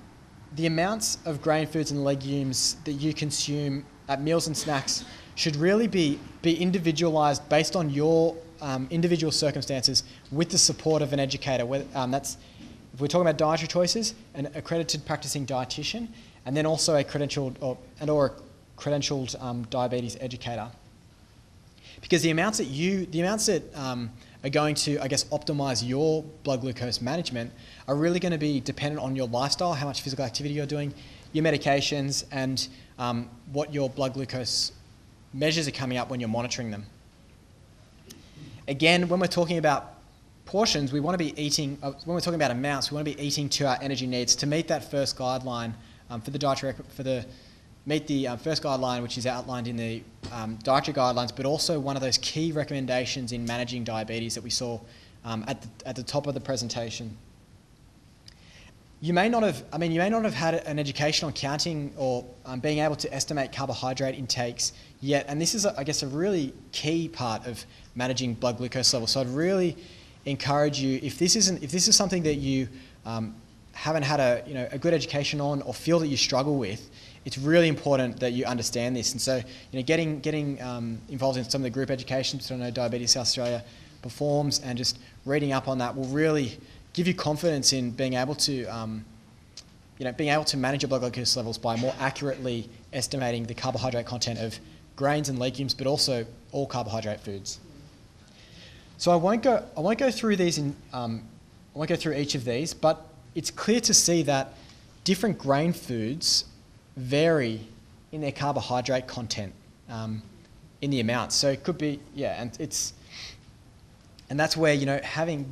the amounts of grain foods and legumes that you consume at meals and snacks should really be individualised based on your individual circumstances with the support of an educator. If we're talking about dietary choices, an accredited practicing dietitian, and then also a credentialed diabetes educator. Because the amounts that are going to, I guess, optimise your blood glucose management are really going to be dependent on your lifestyle, how much physical activity you're doing, your medications, and what your blood glucose measures are coming up when you're monitoring them. Again, when we're talking about portions, we want to be eating, when we're talking about amounts, we want to be eating to our energy needs to meet that first guideline for the dietary, meet the first guideline, which is outlined in the dietary guidelines, but also one of those key recommendations in managing diabetes that we saw at the top of the presentation. You may not have had an education on counting or being able to estimate carbohydrate intakes yet, and this is, I guess, a really key part of managing blood glucose levels. So I'd really encourage you, if this is something that you haven't had a good education on or feel that you struggle with, it's really important that you understand this. And so, getting involved in some of the group educations that I know Diabetes South Australia performs, and just reading up on that will really give you confidence in being able to, manage your blood glucose levels by more accurately estimating the carbohydrate content of grains and legumes, but also all carbohydrate foods. So I won't go through these I won't go through each of these, but it's clear to see that different grain foods vary in their carbohydrate content in the amounts. So it could be, and that's where,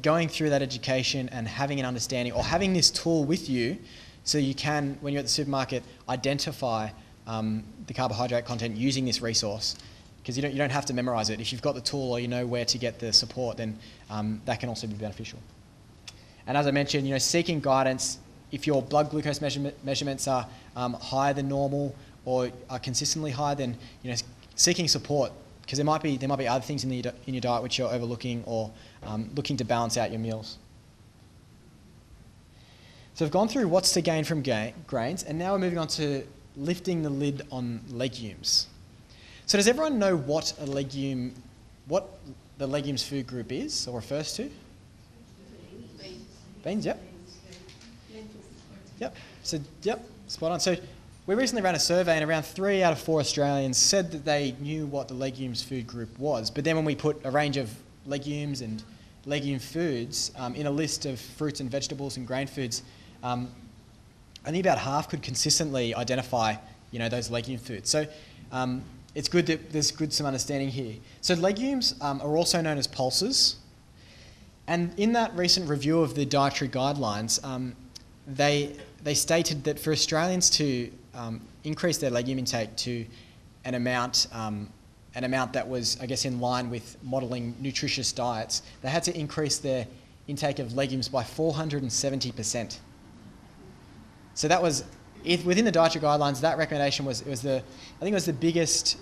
going through that education and having an understanding or having this tool with you so you can, when you're at the supermarket, identify the carbohydrate content using this resource, because you don't have to memorize it. If you've got the tool or you know where to get the support, then that can also be beneficial. And as I mentioned, seeking guidance if your blood glucose measurements are higher than normal or are consistently high, then seeking support, because there might be other things in your diet which you're overlooking or looking to balance out your meals. So we've gone through what's to gain from grains, and now we're moving on to lifting the lid on legumes. So does everyone know what the legumes food group is or refers to? Beans, yep. Yep. So, yep, spot on. So we recently ran a survey, and around 3 out of 4 Australians said that they knew what the legumes food group was. But then when we put a range of legumes and legume foods in a list of fruits and vegetables and grain foods, only about half could consistently identify, those legume foods. So it's good that there's some understanding here. So legumes are also known as pulses. And in that recent review of the dietary guidelines, they stated that for Australians to increase their legume intake to an amount that was, I guess, in line with modelling nutritious diets, they had to increase their intake of legumes by 470%. So that was within the dietary guidelines. That recommendation was the biggest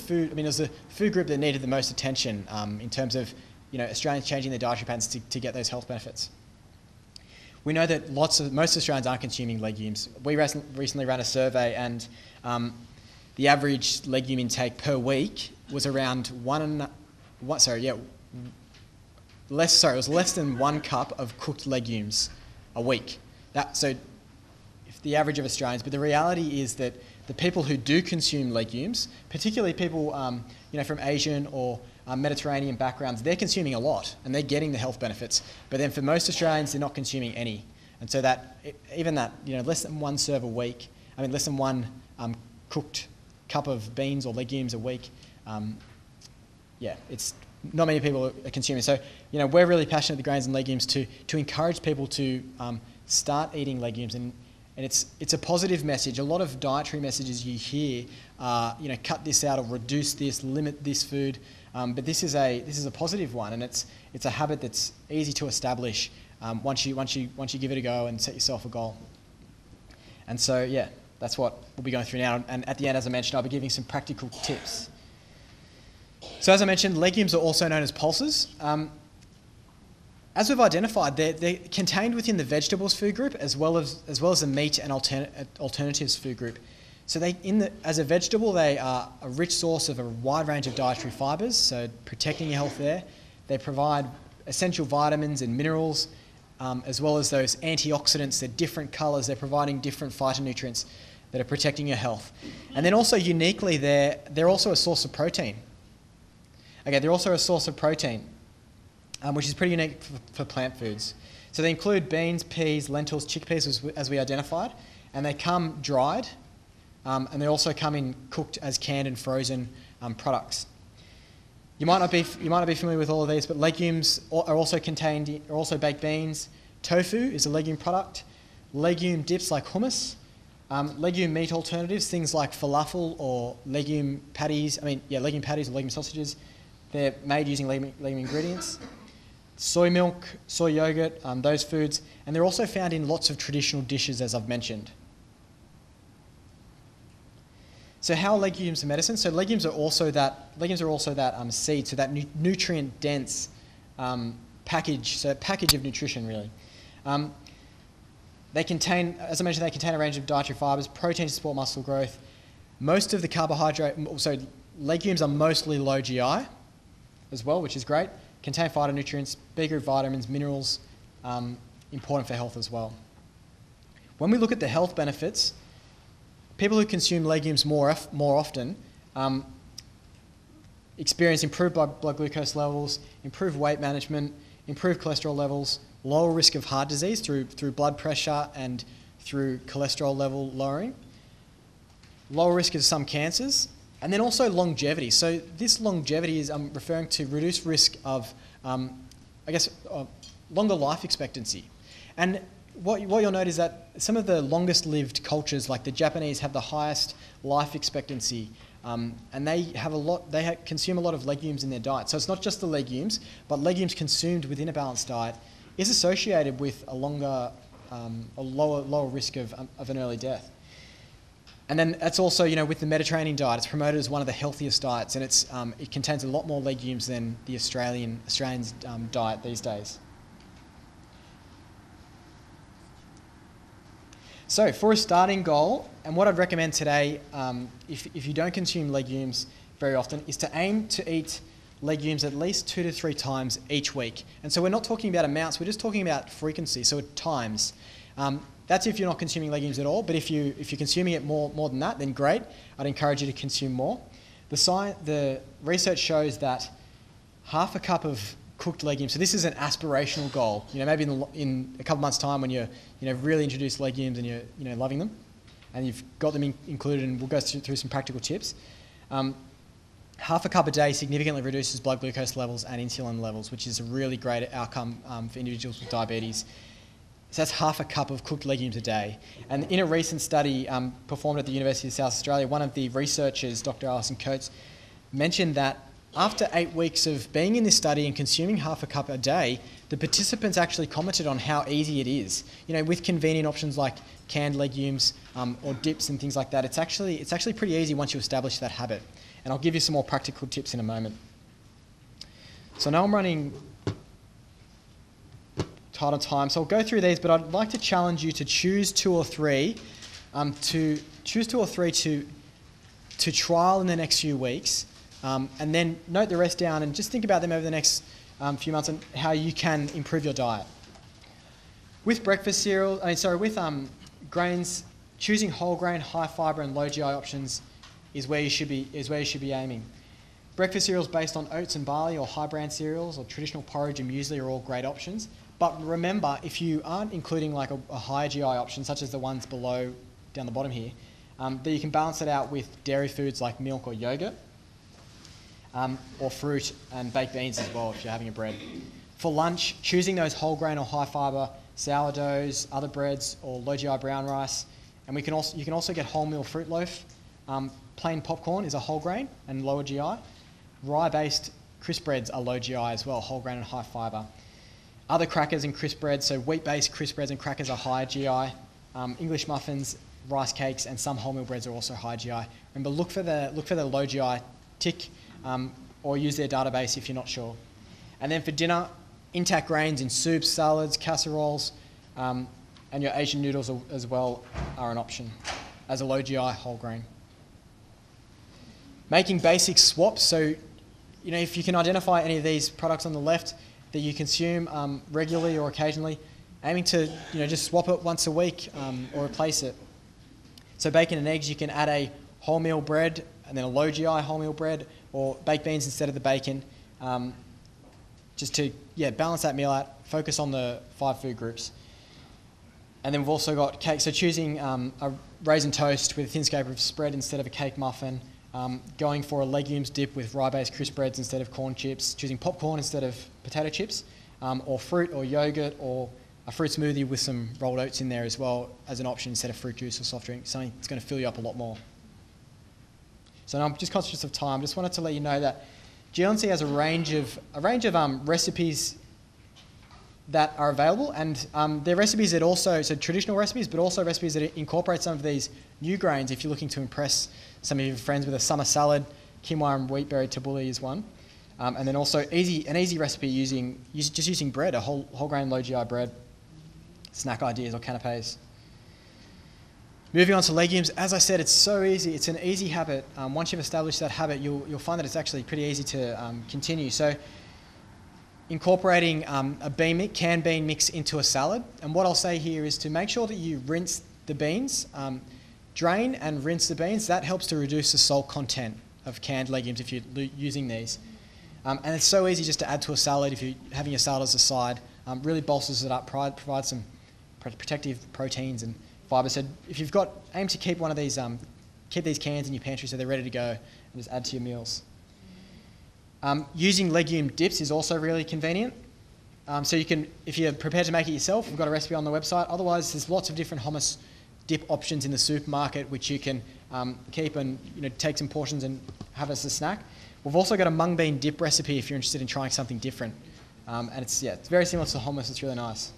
food. I mean, it was the food group that needed the most attention in terms of Australians changing their dietary patterns to get those health benefits. We know that most Australians aren't consuming legumes. We recently ran a survey, and the average legume intake per week was around it was less than 1 cup of cooked legumes a week. So if the average of Australians, but the reality is that the people who do consume legumes, particularly people from Asian or Mediterranean backgrounds, they're consuming a lot and they're getting the health benefits. But then for most Australians, they're not consuming any. And so less than 1 serve a week, less than 1 cooked cup of beans or legumes a week, it's not many people are consuming. So, we're really passionate at the Grains and Legumes to encourage people to start eating legumes, and it's a positive message. A lot of dietary messages you hear are, cut this out or reduce this, limit this food. But this is a positive one, and it's a habit that's easy to establish once you give it a go and set yourself a goal. And so that's what we'll be going through now. And at the end, as I mentioned, I'll be giving some practical tips. So as I mentioned, legumes are also known as pulses. As we've identified, they're contained within the vegetables food group as well as the meat and alternatives food group. So as a vegetable, they are a rich source of a wide range of dietary fibres, so protecting your health there. They provide essential vitamins and minerals, as well as those antioxidants. They're different colours. They're providing different phytonutrients that are protecting your health. And then also uniquely, they're also a source of protein. Okay, they're also a source of protein, which is pretty unique for plant foods. So they include beans, peas, lentils, chickpeas, as we identified, and they come dried. And they also come in cooked as canned and frozen products. You might not be familiar with all of these, but legumes are also baked beans. Tofu is a legume product. Legume dips like hummus. Legume meat alternatives, things like falafel or legume patties. Legume patties or legume sausages. They're made using legume ingredients. Soy milk, soy yogurt, those foods, and they're also found in lots of traditional dishes, as I've mentioned. So how are legumes a medicine? So legumes are also that seed, so that nutrient-dense package of nutrition, really. They contain, as I mentioned, a range of dietary fibres, protein to support muscle growth. Most of the legumes are mostly low GI as well, which is great. Contain phytonutrients, B group vitamins, minerals, important for health as well. When we look at the health benefits, people who consume legumes more often experience improved blood glucose levels, improved weight management, improved cholesterol levels, lower risk of heart disease through blood pressure and through cholesterol level lowering, lower risk of some cancers, and then also longevity. So this longevity is referring to reduced risk of, longer life expectancy. And what you'll note is that some of the longest lived cultures, like the Japanese, have the highest life expectancy, and they consume a lot of legumes in their diet. So it's not just the legumes, but legumes consumed within a balanced diet is associated with a lower risk of an early death. And then that's also, with the Mediterranean diet, it's promoted as one of the healthiest diets, and it contains a lot more legumes than the Australian's diet these days. So for a starting goal, and what I'd recommend today, if you don't consume legumes very often, is to aim to eat legumes at least 2 to 3 times each week. And so we're not talking about amounts, we're just talking about frequency, so times. That's if you're not consuming legumes at all, but if you're consuming it more than that, then great. I'd encourage you to consume more. The research shows that half a cup of cooked legumes, so this is an aspirational goal. Maybe in a couple months' time when you're really introduced legumes and you're loving them, and you've got them included, and we'll go through some practical tips. Half a cup a day significantly reduces blood glucose levels and insulin levels, which is a really great outcome for individuals with diabetes. So that's half a cup of cooked legumes a day. And in a recent study performed at the University of South Australia, one of the researchers, Dr. Alison Coates, mentioned that after 8 weeks of being in this study and consuming half a cup a day, the participants actually commented on how easy it is. With convenient options like canned legumes or dips and things like that, it's actually pretty easy once you establish that habit. And I'll give you some more practical tips in a moment. So now I'm running tight on time, so I'll go through these, but I'd like to challenge you to choose 2 or 3, to trial in the next few weeks, and then note the rest down and just think about them over the next few months and how you can improve your diet. With breakfast cereal, with grains, choosing whole grain, high fibre, and low GI options is where you should be aiming. Breakfast cereals based on oats and barley, or high bran cereals, or traditional porridge and muesli are all great options. But remember, if you aren't including like a higher GI option, such as the ones below down the bottom here, that you can balance it out with dairy foods like milk or yogurt, or fruit and baked beans as well if you're having a bread. For lunch, choosing those whole grain or high fibre sourdoughs, other breads, or low GI brown rice. And you can also get wholemeal fruit loaf. Plain popcorn is a whole grain and lower GI. Rye-based crisp breads are low GI as well, whole grain and high fibre. Other crackers and crisp breads, so wheat-based crisp breads and crackers are high GI. English muffins, rice cakes, and some wholemeal breads are also high GI. Remember, look for the low GI tick, or use their database if you're not sure. And then for dinner, intact grains in soups, salads, casseroles, and your Asian noodles as well are an option as a low GI whole grain. Making basic swaps, so if you can identify any of these products on the left that you consume regularly or occasionally, aiming to just swap it once a week or replace it. So bacon and eggs, you can add a wholemeal bread and then a low GI wholemeal bread, or baked beans instead of the bacon, just to balance that meal out, focus on the 5 food groups. And then we've also got cake, so choosing a raisin toast with a thin scope of spread instead of a cake muffin, going for a legumes dip with rye-based crisp breads instead of corn chips, choosing popcorn instead of potato chips, or fruit or yogurt, or a fruit smoothie with some rolled oats in there as well as an option instead of fruit juice or soft drink, something that's going to fill you up a lot more. So now I'm just conscious of time. Just wanted to let you know that GLNC has a range of recipes that are available, and they're recipes that also, so traditional recipes, but also recipes that incorporate some of these new grains if you're looking to impress some of your friends with a summer salad. Quinoa and wheatberry tabbouleh is one. And then also an easy recipe using bread, a whole grain low GI bread, snack ideas or canapes. Moving on to legumes, as I said, it's so easy. It's an easy habit. Once you've established that habit, you'll find that it's actually pretty easy to continue. So incorporating a canned bean mix into a salad. And what I'll say here is to make sure that you rinse the beans, drain and rinse the beans. That helps to reduce the salt content of canned legumes if you're using these. And it's so easy just to add to a salad if you're having a salad as a side. Really bolsters it up, provides some protective proteins and fibre. So if you've aim to keep one of these, keep these cans in your pantry so they're ready to go and just add to your meals. Using legume dips is also really convenient. So you can, if you're prepared to make it yourself, we've got a recipe on the website. Otherwise, there's lots of different hummus dip options in the supermarket which you can keep and take some portions and have as a snack. We've also got a mung bean dip recipe if you're interested in trying something different. And it's very similar to hummus. It's really nice.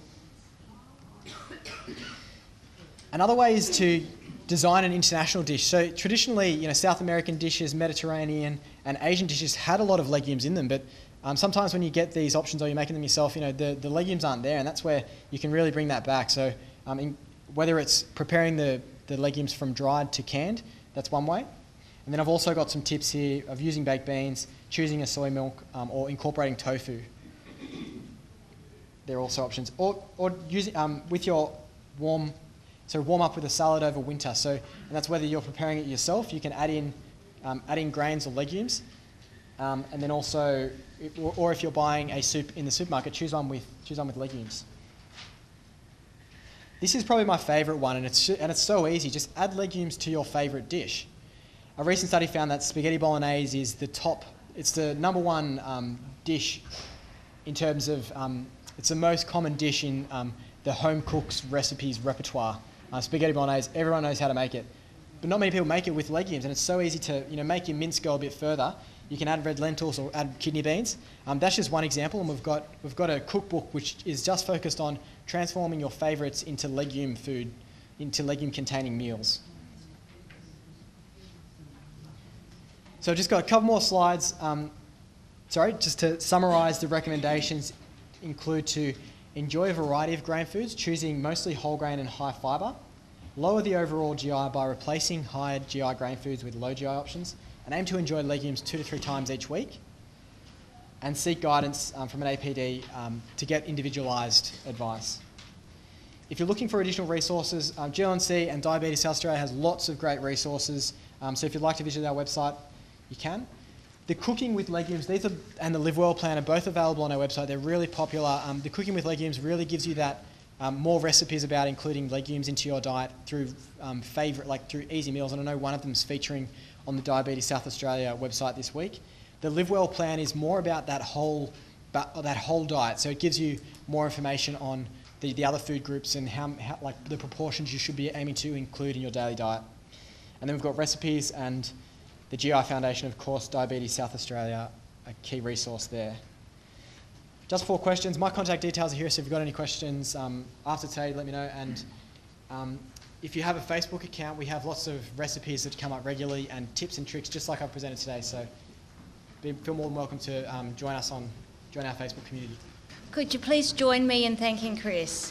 Another way is to design an international dish. So traditionally, South American dishes, Mediterranean and Asian dishes had a lot of legumes in them, but sometimes when you get these options or you're making them yourself, the legumes aren't there, and that's where you can really bring that back. So whether it's preparing the legumes from dried to canned, that's one way. And then I've also got some tips here of using baked beans, choosing a soy milk, or incorporating tofu. There are also options. Or using with your warm up with a salad over winter. So, and that's whether you're preparing it yourself, you can add in grains or legumes, and then also, or if you're buying a soup in the supermarket, choose one with legumes. This is probably my favourite one, and it's so easy. Just add legumes to your favourite dish. A recent study found that spaghetti bolognese is it's the number one dish in terms of, it's the most common dish in the home cook's recipes repertoire. Spaghetti bolognese, everyone knows how to make it, but not many people make it with legumes, and it's so easy to make your mince go a bit further. You can add red lentils or add kidney beans. That's just one example, and we've got a cookbook which is just focused on transforming your favourites into legume food, into legume-containing meals. So I've just got a couple more slides. Just to summarise, the recommendations include to enjoy a variety of grain foods, choosing mostly whole grain and high fibre, lower the overall GI by replacing high GI grain foods with low GI options, and aim to enjoy legumes 2 to 3 times each week, and seek guidance from an APD to get individualised advice. If you're looking for additional resources, GLNC and Diabetes South Australia has lots of great resources, so if you'd like to visit our website, you can. The Cooking with Legumes, and the Live Well plan are both available on our website. They're really popular. The Cooking with Legumes really gives you that more recipes about including legumes into your diet through through easy meals, and I know one of them is featuring on the Diabetes South Australia website this week. The Live Well plan is more about that whole diet, so it gives you more information on the other food groups and how the proportions you should be aiming to include in your daily diet. And then we've got recipes and the GI Foundation, of course, Diabetes South Australia, a key resource there. Just 4 questions. My contact details are here, so if you've got any questions after today, let me know. And if you have a Facebook account, we have lots of recipes that come up regularly and tips and tricks, just like I've presented today. So feel more than welcome to join our Facebook community. Could you please join me in thanking Chris?